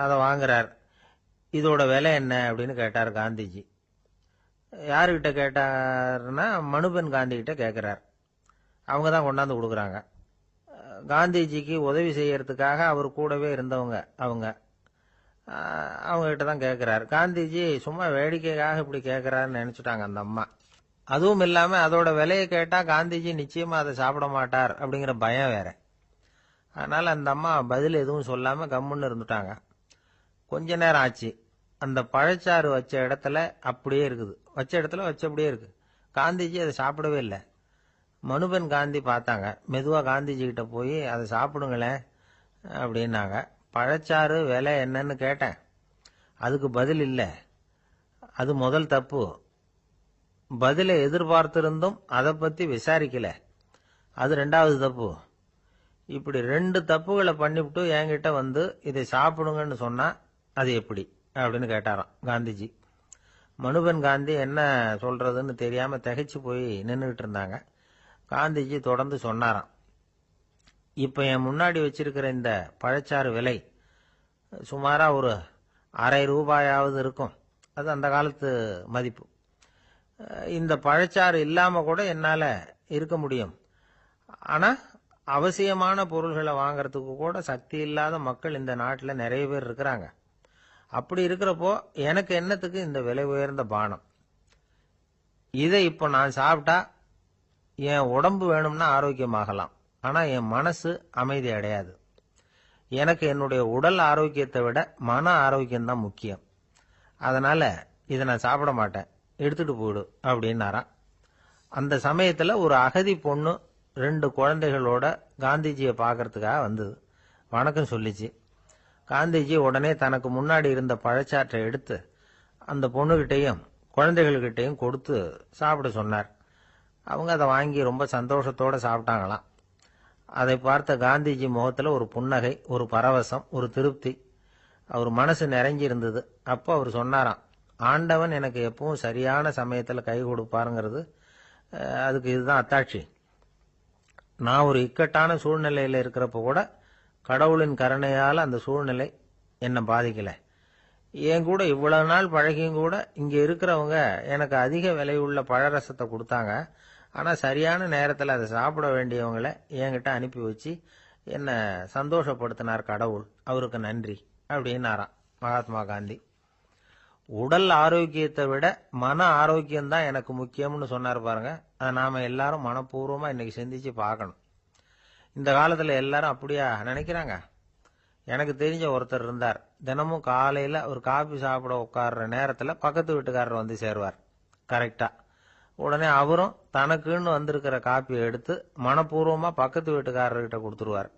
அதை வாங்குறார். இதோட விலை என்ன அப்படின்னு கேட்டார் காந்திஜி. யாருக்கிட்ட கேட்டாருன்னா மனுபென் காந்திகிட்ட கேட்குறார். அவங்க தான் கொண்டாந்து கொடுக்குறாங்க. காந்திஜிக்கு உதவி செய்யறதுக்காக அவர் கூடவே இருந்தவங்க அவங்ககிட்ட தான் கேட்குறாரு. காந்திஜி சும்மா வேடிக்கைக்காக இப்படி கேட்குறாருன்னு நினச்சிட்டாங்க அந்த அம்மா. அதுவும் இல்லாமல் அதோட விலையை கேட்டால் காந்திஜி நிச்சயமாக அதை சாப்பிட மாட்டார் அப்படிங்கிற பயம் வேற. அதனால் அந்த அம்மா பதில் எதுவும் சொல்லாமல் கம்முன்னு இருந்துட்டாங்க. கொஞ்ச நேரம் ஆச்சு. அந்த பழச்சாறு வச்ச இடத்துல அப்படியே இருக்குது. வச்ச இடத்துல வச்சபடியே இருக்குது. காந்திஜி அதை சாப்பிடவே இல்லை. மனுபென் காந்தி பார்த்தாங்க. மெதுவாக காந்திஜி கிட்ட போய் அதை சாப்பிடுங்களேன் அப்படின்னாங்க. பழச்சாறு விலை என்னன்னு கேட்டேன். அதுக்கு பதில் இல்லை. அது முதல் தப்பு. பதிலை எதிர்பார்த்திருந்தும் அதை பற்றி விசாரிக்கல. அது 2வது தப்பு. இப்படி 2 தப்புகளை பண்ணிவிட்டு என்கிட்ட வந்து இதை சாப்பிடுங்கன்னு சொன்னா அது எப்படி அப்படின்னு கேட்டாராம் காந்திஜி. மனுபென் காந்தி என்ன சொல்றதுன்னு தெரியாம திகைச்சு போய் நின்றுகிட்டு இருந்தாங்க. காந்திஜி தொடர்ந்து சொன்னாராம். இப்ப என் முன்னாடி வச்சிருக்கிற இந்த பழச்சாறு விலை சுமாரா ஒரு அரை ரூபாயாவது இருக்கும். அது அந்த காலத்து மதிப்பு. இந்த பழச்சாறு இல்லாம கூட என்னால இருக்க முடியும். ஆனா அவசியமான பொருள்களை வாங்கறதுக்கு கூட சக்தி இல்லாத மக்கள் இந்த நாட்டில் நிறைய பேர் இருக்கிறாங்க. அப்படி இருக்கிறப்போ எனக்கு என்னத்துக்கு இந்த விலை உயர்ந்த பானம்? இதை இப்போ நான் சாப்பிட்டா என் உடம்பு வேணும்னா ஆரோக்கியமாகலாம், ஆனா என் மனசு அமைதி அடையாது. எனக்கு என்னுடைய உடல் ஆரோக்கியத்தை விட மன ஆரோக்கியம்தான் முக்கியம். அதனால இதை நான் சாப்பிட மாட்டேன், எடுத்துட்டு போயிடு அப்படின்னாராம். அந்த சமயத்துல ஒரு அகதி பொண்ணு 2 குழந்தைகளோட காந்திஜியை பார்க்கறதுக்காக வந்தது. வணக்கம் சொல்லிச்சு. காந்திஜி உடனே தனக்கு முன்னாடி இருந்த பழச்சாற்றை எடுத்து அந்த பொண்ணுகிட்டையும் குழந்தைகள்கிட்டையும் கொடுத்து சாப்பிட சொன்னார். அவங்க அதை வாங்கி ரொம்ப சந்தோஷத்தோட சாப்பிட்டாங்களாம். அதை பார்த்த காந்திஜி முகத்துல ஒரு புன்னகை, ஒரு பரவசம், ஒரு திருப்தி. அவர் மனசு நிறைஞ்சி இருந்தது. அப்போ அவர் சொன்னாராம், ஆண்டவன் எனக்கு எப்பவும் சரியான சமயத்துல கை கொடுப்பாருங்கிறது அதுக்கு இதுதான் அத்தாட்சி. நான் ஒரு இக்கட்டான சூழ்நிலையில இருக்கிறப்ப கூட கடவுளின் கருணையால் அந்த சூழ்நிலை என்னை பாதிக்கல. என் கூட இவ்வளவு நாள் பழகியும் கூட இங்க இருக்கிறவங்க எனக்கு அதிக விலையுள்ள பழரசத்தை கொடுத்தாங்க. ஆனா சரியான நேரத்தில் அதை சாப்பிட வேண்டியவங்களை என்கிட்ட அனுப்பி வச்சு என்னை சந்தோஷப்படுத்தினார் கடவுள், அவருக்கு நன்றி அப்படின்னாராம் மகாத்மா காந்தி. உடல் ஆரோக்கியத்தை விட மன ஆரோக்கியம்தான் எனக்கு முக்கியம்னு சொன்னார் பாருங்க. அதை நாம எல்லாரும் மனப்பூர்வமா இன்னைக்கு சிந்திச்சு பார்க்கணும். இந்த காலத்துல எல்லாரும் அப்படியா நினைக்கிறாங்க? எனக்கு தெரிஞ்ச ஒருத்தர் இருந்தார். தினமும் காலையில் அவர் காபி சாப்பிட உட்கார்ற நேரத்தில் பக்கத்து வீட்டுக்காரர் வந்து சேருவார் கரெக்டாக. உடனே அவரும் தனக்குன்னு வந்திருக்கிற காப்பியை எடுத்து மனப்பூர்வமாக பக்கத்து வீட்டுக்காரர்கிட்ட கொடுத்துருவார்.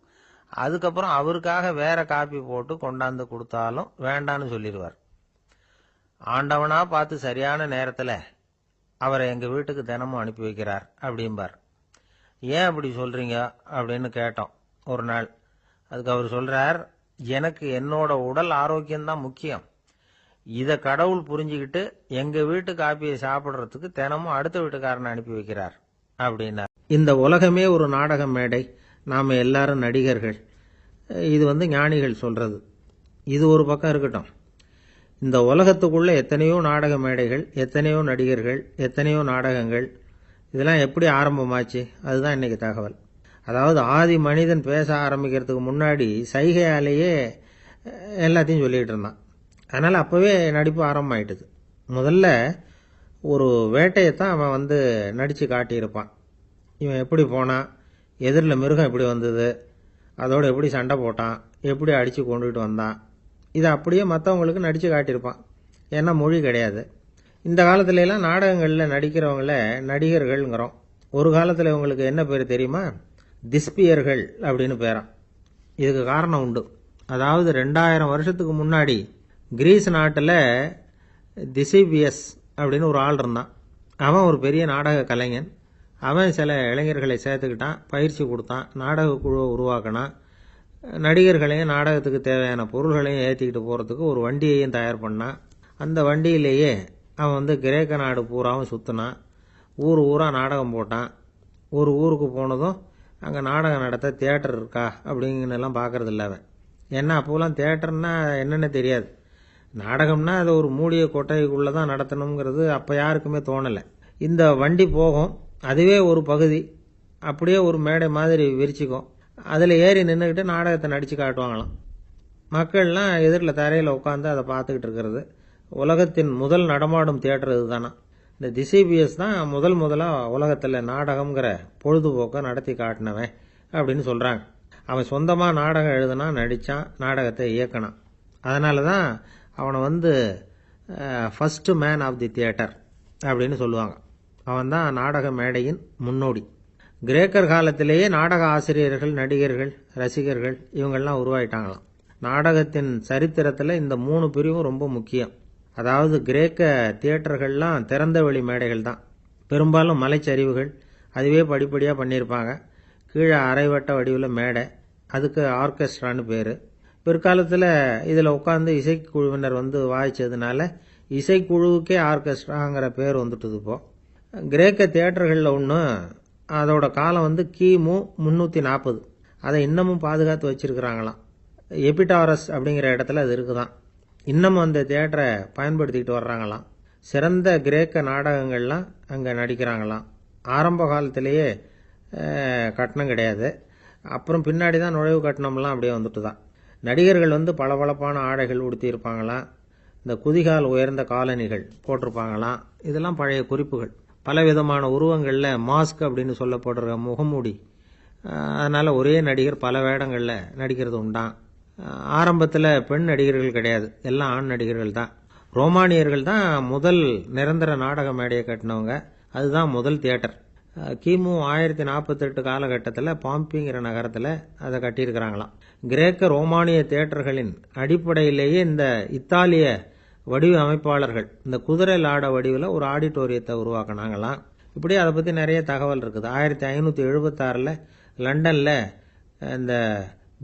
அதுக்கப்புறம் அவருக்காக வேற காப்பி போட்டு கொண்டாந்து கொடுத்தாலும் வேண்டான்னு சொல்லிடுவார். ஆண்டவனா பார்த்து சரியான நேரத்தில் அவரை எங்கள் வீட்டுக்கு தினமும் அனுப்பி வைக்கிறார் அப்படிம்பார். ஏன் அப்படி சொல்றீங்க அப்படின்னு கேட்டோம் ஒரு நாள். அதுக்கு அவர் சொல்றார், எனக்கு என்னோட உடல் ஆரோக்கியம்தான் முக்கியம். இதை கடவுள் புரிஞ்சுக்கிட்டு எங்க வீட்டு காப்பியை சாப்பிட்றதுக்கு தினமும் அடுத்த வீட்டுக்காரனை அனுப்பி வைக்கிறார் அப்படின்னார். இந்த உலகமே ஒரு நாடக மேடை, நாம எல்லாரும் நடிகர்கள். இது ஞானிகள் சொல்றது. இது ஒரு பக்கம் இருக்கட்டும். இந்த உலகத்துக்குள்ள எத்தனையோ நாடக மேடைகள், எத்தனையோ நடிகர்கள், எத்தனையோ நாடகங்கள், இதெல்லாம் எப்படி ஆரம்பமாச்சு? அதுதான் இன்னைக்கு தகவல். அதாவது ஆதி மனிதன் பேச ஆரம்பிக்கிறதுக்கு முன்னாடி சைகையாலேயே எல்லாத்தையும் சொல்லிட்டு இருந்தான். அதனால அப்பவே நடிப்பு ஆரம்பமாயிட்டுது. முதல்ல ஒரு வேட்டையத்தான் அவன் நடிச்சு காட்டியிருப்பான். இவன் எப்படி போனான், எதிரில் மிருகம் எப்படி வந்தது, அதோட எப்படி சண்டை போட்டான், எப்படி அடிச்சு கொண்டுகிட்டு வந்தான், இதை அப்படியே மற்றவங்களுக்கு நடிச்சு காட்டியிருப்பான். ஏன்னா மொழி கிடையாது. இந்த காலத்துல எல்லாம் நாடகங்களில் நடிக்கிறவங்கள நடிகர்கள்ங்கிறோம். ஒரு காலத்தில் இவங்களுக்கு என்ன பேர் தெரியுமா? திஸ்பியர்கள் அப்படின்னு பேரான். இதுக்கு காரணம் உண்டு. அதாவது 2000 வருஷத்துக்கு முன்னாடி கிரீஸ் நாட்டில் திசிபியஸ் அப்படின்னு ஒரு ஆள் இருந்தான். அவன் ஒரு பெரிய நாடக கலைஞன். அவன் சில இளைஞர்களை சேர்த்துக்கிட்டான், பயிற்சி கொடுத்தான், நாடக குழுவை உருவாக்கினான். நடிகர்களையும் நாடகத்துக்கு தேவையான பொருள்களையும் ஏற்றிக்கிட்டு போகிறதுக்கு ஒரு வண்டியையும் தயார் பண்ணான். அந்த வண்டியிலேயே அவன் கிரேக்க நாடு பூராவும் சுற்றினான். ஊர் ஊராக நாடகம் போட்டான். ஒரு ஊருக்கு போனதும் அங்கே நாடகம் நடத்த தியேட்டர் இருக்கா அப்படிங்கன்னெல்லாம் பார்க்கறதில்ல அவன். ஏன்னா அப்போலாம் தியேட்டர்னா என்னென்ன தெரியாது. நாடகம்னா அதை ஒரு மூடிய கொட்டைக்குள்ளே தான் நடத்தணுங்கிறது அப்போ யாருக்குமே தோணலை. இந்த வண்டி போகும், அதுவே ஒரு பகுதி அப்படியே ஒரு மேடை மாதிரி விரிச்சிக்கும். அதில் ஏறி நின்றுக்கிட்டு நாடகத்தை நடித்து காட்டுவாங்களாம். மக்கள்லாம் எதிரில் தரையில் உட்காந்து அதை பார்த்துக்கிட்டு இருக்கிறது. உலகத்தின் முதல் நடமாடும் தியேட்டர் இதுதானா. இந்த திசிபியஸ் தான் முதலாக உலகத்தில் நாடகம்ங்கிற பொழுதுபோக்கை நடத்தி காட்டினவன் அப்படின்னு சொல்கிறாங்க. அவன் சொந்தமாக நாடகம் எழுதுனான், நடித்தான், நாடகத்தை இயக்கினான். அதனால தான் அவனை first man of the theatre அப்படின்னு சொல்லுவாங்க. அவன் தான் நாடக மேடையின் முன்னோடி. கிரேக்கர் காலத்திலேயே நாடக ஆசிரியர்கள், நடிகர்கள், ரசிகர்கள் இவங்கெல்லாம் உருவாயிட்டாங்களாம். நாடகத்தின் சரித்திரத்தில் இந்த 3 பிரிவும் ரொம்ப முக்கியம். அதாவது கிரேக்க தியேட்டர்கள்லாம் திறந்த வெளி மேடைகள் தான். பெரும்பாலும் மலைச்சரிவுகள், அதுவே படிப்படியாக பண்ணியிருப்பாங்க. கீழே அரைவட்ட வடிவில் மேடை, அதுக்கு ஆர்கெஸ்ட்ரான்னு பேர். பிற்காலத்தில் இதில் உட்காந்து இசைக்குழுவினர் வாய்ச்சதுனால இசைக்குழுவுக்கே ஆர்கெஸ்ட்ராங்கிற பேர் வந்துட்டுது. இப்போ கிரேக்க தியேட்டர்களில் ஒன்று, அதோட காலம் கிமு 340. அதை இன்னமும் பாதுகாத்து வச்சிருக்கிறாங்களாம். எபிடாரஸ் அப்படிங்கிற இடத்துல அது இருக்குதான். இன்னமும் அந்த தியேட்டரை பயன்படுத்திக்கிட்டு வர்றாங்களாம். சிறந்த கிரேக்க நாடகங்கள்லாம் அங்கே நடிக்கிறாங்களாம். ஆரம்ப காலத்திலேயே கட்டணம் கிடையாது. அப்புறம் பின்னாடி தான் நுழைவு கட்டணம்லாம் அப்படியே வந்துட்டு தான். நடிகர்கள் பளபளப்பான ஆடைகள் உடுத்தியிருப்பாங்களாம். இந்த குதிகால் உயர்ந்த காலணிகள் போட்டிருப்பாங்களாம். இதெல்லாம் பழைய குறிப்புகள். பலவிதமான உருவங்களில் மாஸ்க் அப்படின்னு சொல்லப்படுற முகமூடி. அதனால் ஒரே நடிகர் பல வேடங்களில் நடிக்கிறது உண்டான். ஆரம்பத்தில் பெண் நடிகர்கள் கிடையாது, எல்லாம் ஆண் நடிகர்கள் தான். ரோமானியர்கள் தான் முதல் நிரந்தர நாடக மேடையை கட்டினவங்க. அதுதான் முதல் தியேட்டர். கிமு 1048 காலகட்டத்தில் பாம்பிங்கிற நகரத்தில் அதை கட்டியிருக்கிறாங்களாம். கிரேக்க ரோமானிய தியேட்டர்களின் அடிப்படையிலேயே இந்த இத்தாலிய வடிவ அமைப்பாளர்கள் இந்த குதிரை லாட வடிவில் ஒரு ஆடிட்டோரியத்தை உருவாக்கினாங்களாம். இப்படி அதை பற்றி நிறைய தகவல் இருக்குது. 1576 லண்டனில் இந்த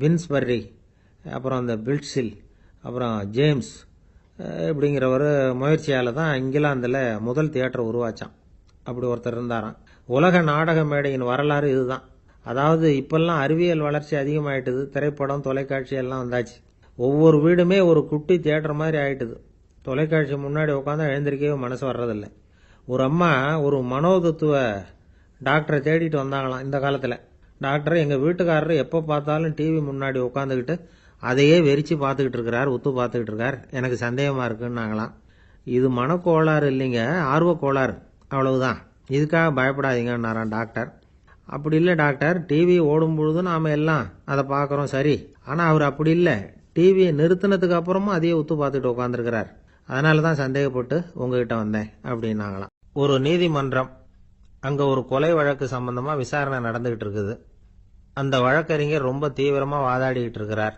பின்ஸ்பர்ரி, அப்புறம் இந்த பில்ட்ஸில், அப்புறம் ஜேம்ஸ் இப்படிங்கிற ஒரு முயற்சியால் தான் இங்கிலாந்தில் முதல் தியேட்டர் உருவாச்சான். அப்படி ஒருத்தர் இருந்தாராம். உலக நாடக மேடையின் வரலாறு இதுதான். அதாவது இப்பெல்லாம் அறிவியல் வளர்ச்சி அதிகமாயிட்டுது. திரைப்படம், தொலைக்காட்சி எல்லாம் வந்தாச்சு. ஒவ்வொரு வீடுமே ஒரு குட்டி தியேட்டர் மாதிரி ஆயிட்டுது. தொலைக்காட்சி முன்னாடி உட்காந்தா எழுந்திருக்கவே மனசு வர்றதில்லை. ஒரு அம்மா ஒரு மனோதத்துவ டாக்டரை தேடிட்டு வந்தாங்களாம் இந்த காலத்தில். டாக்டர், எங்கள் வீட்டுக்காரர் எப்போ பார்த்தாலும் டிவி முன்னாடி உட்காந்துக்கிட்டு அதையே வெறிச்சு பார்த்துக்கிட்டு இருக்கிறார், உத்து பார்த்துக்கிட்டு இருக்கார், எனக்கு சந்தேகமாக இருக்குன்னாங்களாம். இது மனக்கோளாறு இல்லைங்க, ஆர்வக்கோளாறு, அவ்வளவுதான், இதுக்காக பயப்படாதீங்கன்னாராம் டாக்டர். அப்படி இல்லை டாக்டர், டிவி ஓடும் பொழுதும் நாம் எல்லாம் அதை பார்க்குறோம், சரி, ஆனால் அவர் அப்படி இல்லை, டிவியை நிறுத்தினதுக்கு அப்புறமும் அதையே உத்து பார்த்துட்டு உட்காந்துருக்கிறார். அதனால தான் சந்தேகப்பட்டு உங்ககிட்ட வந்தேன் அப்படின்னாங்களாம். ஒரு நீதிமன்றம், அங்க ஒரு கொலை வழக்கு சம்பந்தமா விசாரணை நடந்துகிட்டு இருக்குது. அந்த வழக்கறிஞர் ரொம்ப தீவிரமா வாதாடிட்டு இருக்கிறார்.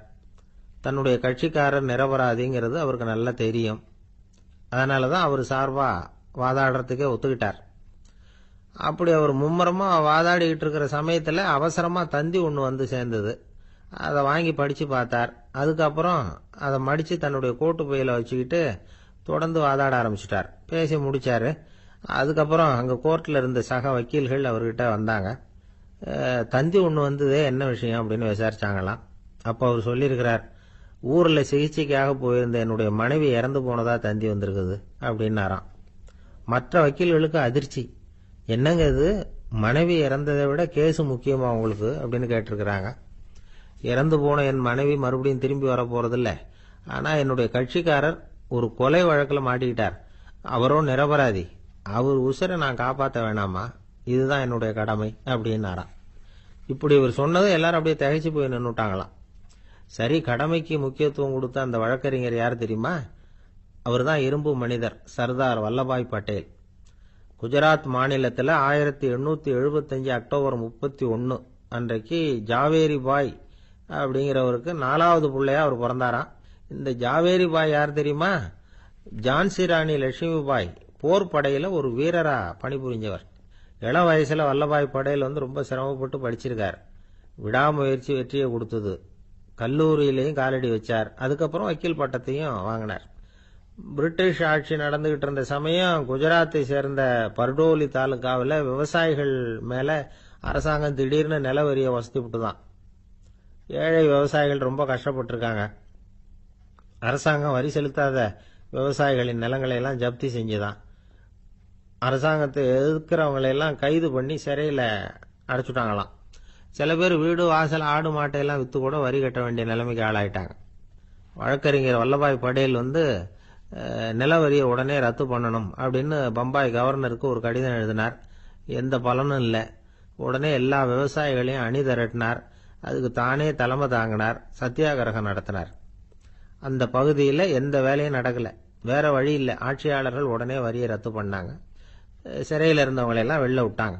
தன்னுடைய கட்சிக்காரர் நிரபராதிங்கிறது அவருக்கு நல்லா தெரியும். அதனாலதான் அவர் சார்பா வாதாடுறதுக்கே ஒத்துக்கிட்டார். அப்படி அவர் மும்முரமா வாதாடிக்கிட்டு இருக்கிற சமயத்துல அவசரமா தந்தி ஒண்ணு வந்து சேர்ந்தது. அதை வாங்கி படிச்சு பார்த்தார். அதுக்கப்புறம் அதை மடிச்சு தன்னுடைய கோட்டு பையில வச்சுக்கிட்டு தொடர்ந்து வாதாட ஆரம்பிச்சிட்டார். பேசி முடிச்சாரு. அதுக்கப்புறம் அங்க கோர்ட்ல இருந்த சக வக்கீல்கள் அவர்கிட்ட வந்தாங்க. தந்தி ஒண்ணு வந்ததே, என்ன விஷயம் அப்படின்னு விசாரிச்சாங்களாம். அப்ப அவர் சொல்லியிருக்கிறார், ஊர்ல சிகிச்சைக்காக போயிருந்த என்னுடைய மனைவி இறந்து போனதா தந்தி வந்திருக்குது அப்படின்னாராம். மற்ற வக்கீல்களுக்கு அதிர்ச்சி. என்னங்க இது, மனைவி இறந்ததை விட கேஸ் முக்கியமா உங்களுக்கு அப்படின்னு கேட்டிருக்கிறாங்க. இறந்து போன என் மனைவி மறுபடியும் திரும்பி வர போறதில்ல. ஆனா என்னுடைய கட்சிக்காரர் ஒரு கொலை வழக்குல மாட்டிக்கிட்டார். அவரோ நிரபராதி. அவர் உசுரை நான் காப்பாற்ற வேணாமா? இதுதான் என்னுடைய கடமை அப்படின்னாராம். இப்படி இவர் சொன்னது எல்லாரும் அப்படியே திகைச்சு போய் நின்னுட்டாங்களாம். சரி, கடமைக்கு முக்கியத்துவம் கொடுத்த அந்த வழக்கறிஞர் யார் தெரியுமா? அவர் தான் இரும்பு மனிதர் சர்தார் வல்லபாய் பட்டேல். குஜராத் மாநிலத்தில் 1875 அக்டோபர் 31 அன்றைக்கு ஜாவேரி பாய் அப்படிங்கிறவருக்கு 4வது பிள்ளையா அவர் பிறந்தாராம். இந்த ஜாவேரி பாய் யார் தெரியுமா? ஜான்சி ராணி லட்சுமி பாய் போர் படையில ஒரு வீரரா பணிபுரிஞ்சவர். இளம் வயசுல வல்லபாய் படேல் ரொம்ப சிரமப்பட்டு படிச்சிருக்கார். விடாமுயற்சி வெற்றியை கொடுத்தது. கல்லூரியிலையும் காலடி வச்சார். அதுக்கப்புறம் வக்கீல் பட்டத்தையும் வாங்கினார். பிரிட்டிஷ் ஆட்சி நடந்துகிட்டு இருந்த சமயம் குஜராத்தை சேர்ந்த பர்டோலி தாலுகாவில் விவசாயிகள் மேல அரசாங்கம் திடீர்னு நில வரியை வசதி விட்டுதான். ஏழை விவசாயிகள் ரொம்ப கஷ்டப்பட்டிருக்காங்க. அரசாங்கம் வரி செலுத்தாத விவசாயிகளின் நிலங்களை எல்லாம் ஜப்தி செஞ்சுதான். அரசாங்கத்தை எதிர்க்கிறவங்களையெல்லாம் கைது பண்ணி சிறையில் அடைச்சுட்டாங்களாம். சில பேர் வீடு வாசல் ஆடு மாட்டையெல்லாம் வித்து கூட வரி கட்ட வேண்டிய நிலைமைக்கு ஆளாயிட்டாங்க. வழக்கறிஞர் வல்லபாய் படேல் நில வரியை உடனே ரத்து பண்ணணும் அப்படின்னு பம்பாய் கவர்னருக்கு ஒரு கடிதம் எழுதினார். எந்த பலனும் இல்லை. உடனே எல்லா விவசாயிகளையும் அணி திரட்டினார். அதுக்கு தானே தலைமை தாங்கினார். சத்தியாகிரகம் நடத்தினார். அந்த பகுதியில் எந்த வேலையும் நடக்கல. வேற வழி இல்லை. ஆட்சியாளர்கள் உடனே வரியை ரத்து பண்ணாங்க. சிறையில் இருந்தவங்களெல்லாம் வெளில விட்டாங்க.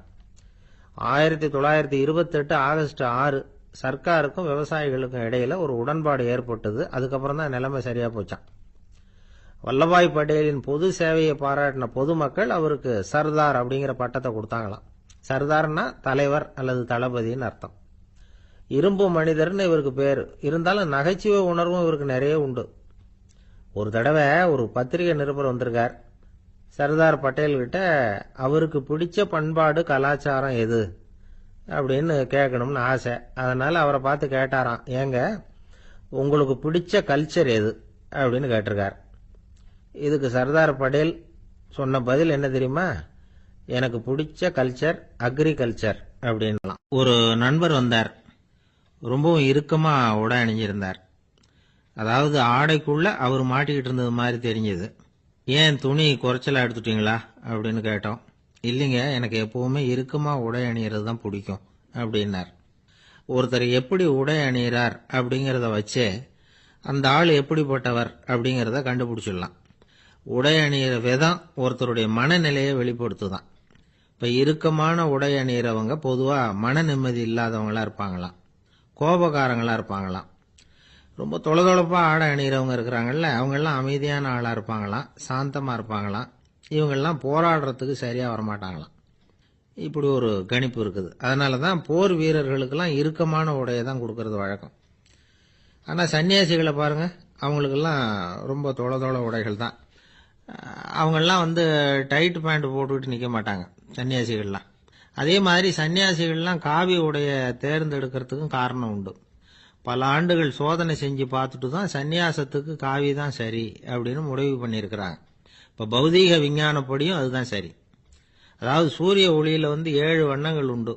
1928 ஆகஸ்ட் 6 சர்க்காருக்கும் விவசாயிகளுக்கும் இடையில ஒரு உடன்பாடு ஏற்பட்டது. அதுக்கப்புறம் தான் நிலைமை சரியா போச்சான். வல்லபாய் பட்டேலின் பொது சேவையை பாராட்டின பொதுமக்கள் அவருக்கு சர்தார் அப்படிங்கிற பட்டத்தை கொடுத்தாங்களாம். சர்தார்னா தலைவர் அல்லது தளபதினு அர்த்தம். இரும்பு மனிதர்னு இவருக்கு பேரு. இருந்தாலும் நகைச்சுவை உணர்வும் இவருக்கு நிறைய உண்டு. ஒரு தடவை ஒரு பத்திரிகை நிருபர் வந்திருக்கார். சர்தார் பட்டேல் கிட்ட அவருக்கு பிடிச்ச பண்பாடு கலாச்சாரம் எது அப்படின்னு கேட்கணும்னு ஆசை. அதனால அவரை பார்த்து கேட்டாராம், ஏங்க உங்களுக்கு பிடிச்ச கல்ச்சர் எது அப்படின்னு கேட்டிருக்கார். இதுக்கு சர்தார் பட்டேல் சொன்ன பதில் என்ன தெரியுமா? எனக்கு பிடிச்ச கல்ச்சர் அக்ரிகல்ச்சர் அப்படின்லாம். ஒரு நண்பர் வந்தார். ரொம்பவும் இறுக்கமா உடை அணிஞ்சிருந்தார். அதாவது ஆடைக்குள்ள அவர் மாட்டிக்கிட்டு இருந்தது மாதிரி தெரிஞ்சது. ஏன் துணி குறைச்சலா எடுத்துட்டீங்களா அப்படின்னு கேட்டோம். இல்லைங்க, எனக்கு எப்பவுமே இறுக்கமா உடை அணியறது தான் பிடிக்கும் அப்படின்னார். ஒருத்தர் எப்படி உடை அணியிறார் அப்படிங்கறத வச்சே அந்த ஆள் எப்படிப்பட்டவர் அப்படிங்கறத கண்டுபிடிச்சிடலாம். உடை அணியிற விதம் ஒருத்தருடைய மனநிலையை வெளிப்படுத்துதான். இப்ப இறுக்கமான உடை அணியிறவங்க பொதுவா மன நிம்மதி இல்லாதவங்களா இருப்பாங்களாம், கோபக்காரங்களா இருப்பாங்களாம். ரொம்ப தொலைதொலைப்பா ஆடை அணிகிறவங்க இருக்கிறாங்கல்ல, அவங்கெல்லாம் அமைதியான ஆளா இருப்பாங்களாம், சாந்தமா இருப்பாங்களாம். இவங்கெல்லாம் போராடுறதுக்கு சரியா வரமாட்டாங்களாம். இப்படி ஒரு கணிப்பு இருக்குது. அதனாலதான் போர் வீரர்களுக்கெல்லாம் இறுக்கமான உடையை தான் கொடுக்கறது வழக்கம். ஆனா சன்னியாசிகளை பாருங்க, அவங்களுக்கெல்லாம் ரொம்ப தொலை உடைகள் தான். அவங்கெல்லாம் டைட் பேண்ட் போட்டுக்கிட்டு நிக்க மாட்டாங்க சன்னியாசிகள்லாம். அதே மாதிரி சன்னியாசிகள்லாம் காவி உடைய தேர்ந்தெடுக்கிறதுக்கும் காரணம் உண்டு. பல ஆண்டுகள் சோதனை செஞ்சு பார்த்துட்டு தான் சன்னியாசத்துக்கு காவி தான் சரி அப்படின்னு முடிவு பண்ணியிருக்கிறாங்க. இப்ப பௌதீக விஞ்ஞானப்படியும் அதுதான் சரி. அதாவது சூரிய ஒளியில 7 வண்ணங்கள் உண்டு.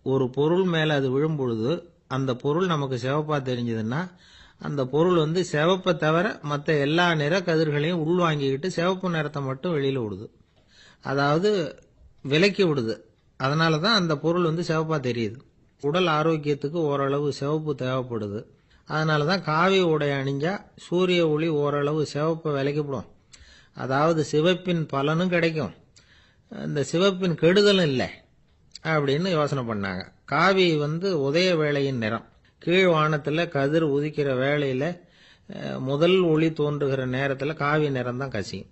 ஒரு பொருள் மேல அது விழும் பொழுது அந்த பொருள் நமக்கு சிவப்பா தெரிஞ்சதுன்னா அந்த பொருள் சிவப்பை தவிர மற்ற எல்லா நிற கதிர்களையும் உள்வாங்கிக்கிட்டு சிவப்பு நிறத்தை மட்டும் வெளியில விடுது. அதாவது விலக்கி விடுது. அதனாலதான் அந்த பொருள் சிவப்பா தெரியுது. உடல் ஆரோக்கியத்துக்கு ஓரளவு சிவப்பு தேவைப்படுது. அதனாலதான் காவி உடை அணிஞ்சா சூரிய ஒளி ஓரளவு சிவப்பை விலக்கிவிடும். அதாவது சிவப்பின் பலனும் கிடைக்கும், இந்த சிவப்பின் கெடுதலும் இல்லை அப்படின்னு யோசனை பண்ணாங்க. காவி உதய வேளையின் நிறம். கீழ் வானத்துல கதிர் உதிக்கிற வேளையில முதல் ஒளி தோன்றுகிற நேரத்துல காவி நிறம் தான் கசியும்.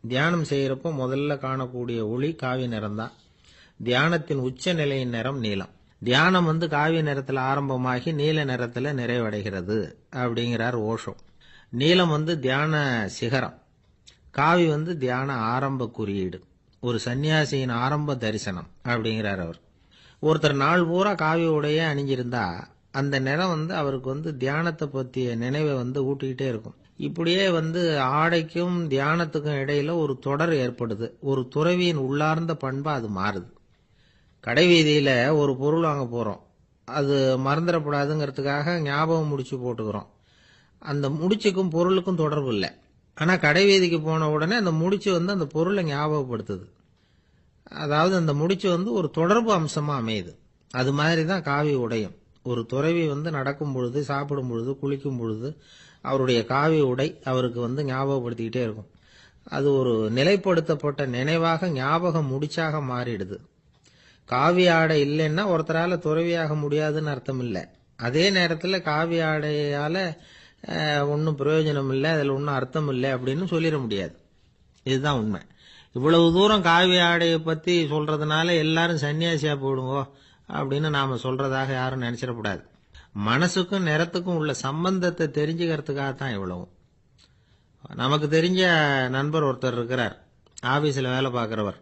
தியானம் செய்யறப்போ முதல்ல காணக்கூடிய ஒளி காவி நிறம் தான். தியானத்தின் உச்ச நிலையின் நிறம் நீலம். தியானம் காவி நிறத்துல ஆரம்பமாகி நீல நிறத்துல நிறைவடைகிறது அப்படிங்கிறார் ஓஷோ. நீலம் தியான சிகரம், காவி தியான ஆரம்ப குறியீடு, ஒரு சன்னியாசியின் ஆரம்ப தரிசனம் அப்படிங்கிறார் அவர். ஒருத்தர் நாள் பூரா காவி உடைய அணிஞ்சிருந்தா அந்த நிறம் அவருக்கு தியானத்தை பற்றிய நினைவை ஊட்டிக்கிட்டே இருக்கும். இப்படியே ஆடைக்கும் தியானத்துக்கும் இடையில ஒரு தொடர் ஏற்படுது. ஒரு துறவியின் உள்ளார்ந்த பண்பா அது மாறுது. கடை வீதியில ஒரு பொருள் வாங்க போறோம், அது மறந்துடக்கூடாதுங்கிறதுக்காக ஞாபகம் முடிச்சு போட்டுக்கிறோம். அந்த முடிச்சுக்கும் பொருளுக்கும் தொடர்பு இல்லை. ஆனா கடை வீதிக்கு போன உடனே அந்த முடிச்சு அந்த பொருளை ஞாபகப்படுத்துது. அதாவது அந்த முடிச்சு ஒரு தொடர்பு அம்சமா அமையுது. அது மாதிரிதான் காவி உடையும். ஒரு துறவி நடக்கும் பொழுது, சாப்பிடும் பொழுது, குளிக்கும் பொழுது அவருடைய காவி உடை அவருக்கு ஞாபகப்படுத்திக்கிட்டே இருக்கும். அது ஒரு நிலைப்படுத்தப்பட்ட நினைவாக ஞாபக முடிச்சாக மாறிடுது. காவி ஆடை இல்லைன்னா ஒருத்தரால துறவியாக முடியாதுன்னு அர்த்தம் இல்லை. அதே நேரத்தில் காவி ஆடையால ஒன்றும் பிரயோஜனம் இல்லை, அதில் ஒன்றும் அர்த்தம் இல்லை அப்படின்னு சொல்லிட முடியாது. இதுதான் உண்மை. இவ்வளவு தூரம் காவி ஆடையை பத்தி சொல்றதுனால எல்லாரும் சன்னியாசியா போடுங்கோ அப்படின்னு நாம சொல்றதாக யாரும் நினைச்சிடக்கூடாது. மனசுக்கும் நிறத்துக்கும் உள்ள சம்பந்தத்தை தெரிஞ்சுக்கிறதுக்காகத்தான் இவ்வளவும். நமக்கு தெரிஞ்ச நண்பர் ஒருத்தர் இருக்கிறார், ஆபீஸ்ல வேலை பார்க்கிறவர்.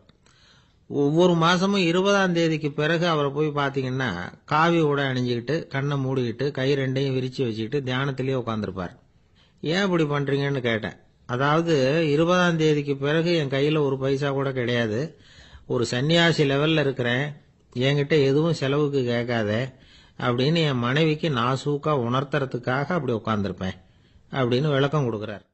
ஒவ்வொரு மாசமும் 20ஆம் தேதிக்கு பிறகு அவரை போய் பாத்தீங்கன்னா காவி உடை அணிஞ்சுக்கிட்டு, கண்ணை மூடிக்கிட்டு, கை ரெண்டையும் விரிச்சு வச்சுக்கிட்டு தியானத்திலேயே உட்காந்துருப்பார். ஏன் இப்படி பண்றீங்கன்னு கேட்டேன். அதாவது 20ஆம் தேதிக்கு பிறகு என் கையில ஒரு பைசா கூட கிடையாது, ஒரு சன்னியாசி லெவல்ல இருக்கிறேன், என்கிட்ட எதுவும் செலவுக்கு கேட்காத அப்படின்னு என் மனைவிக்கு நாசூக்கா உணர்த்துறதுக்காக அப்படி உட்கார்ந்திருப்பேன் அப்படின்னு விளக்கம் கொடுக்கிறார்.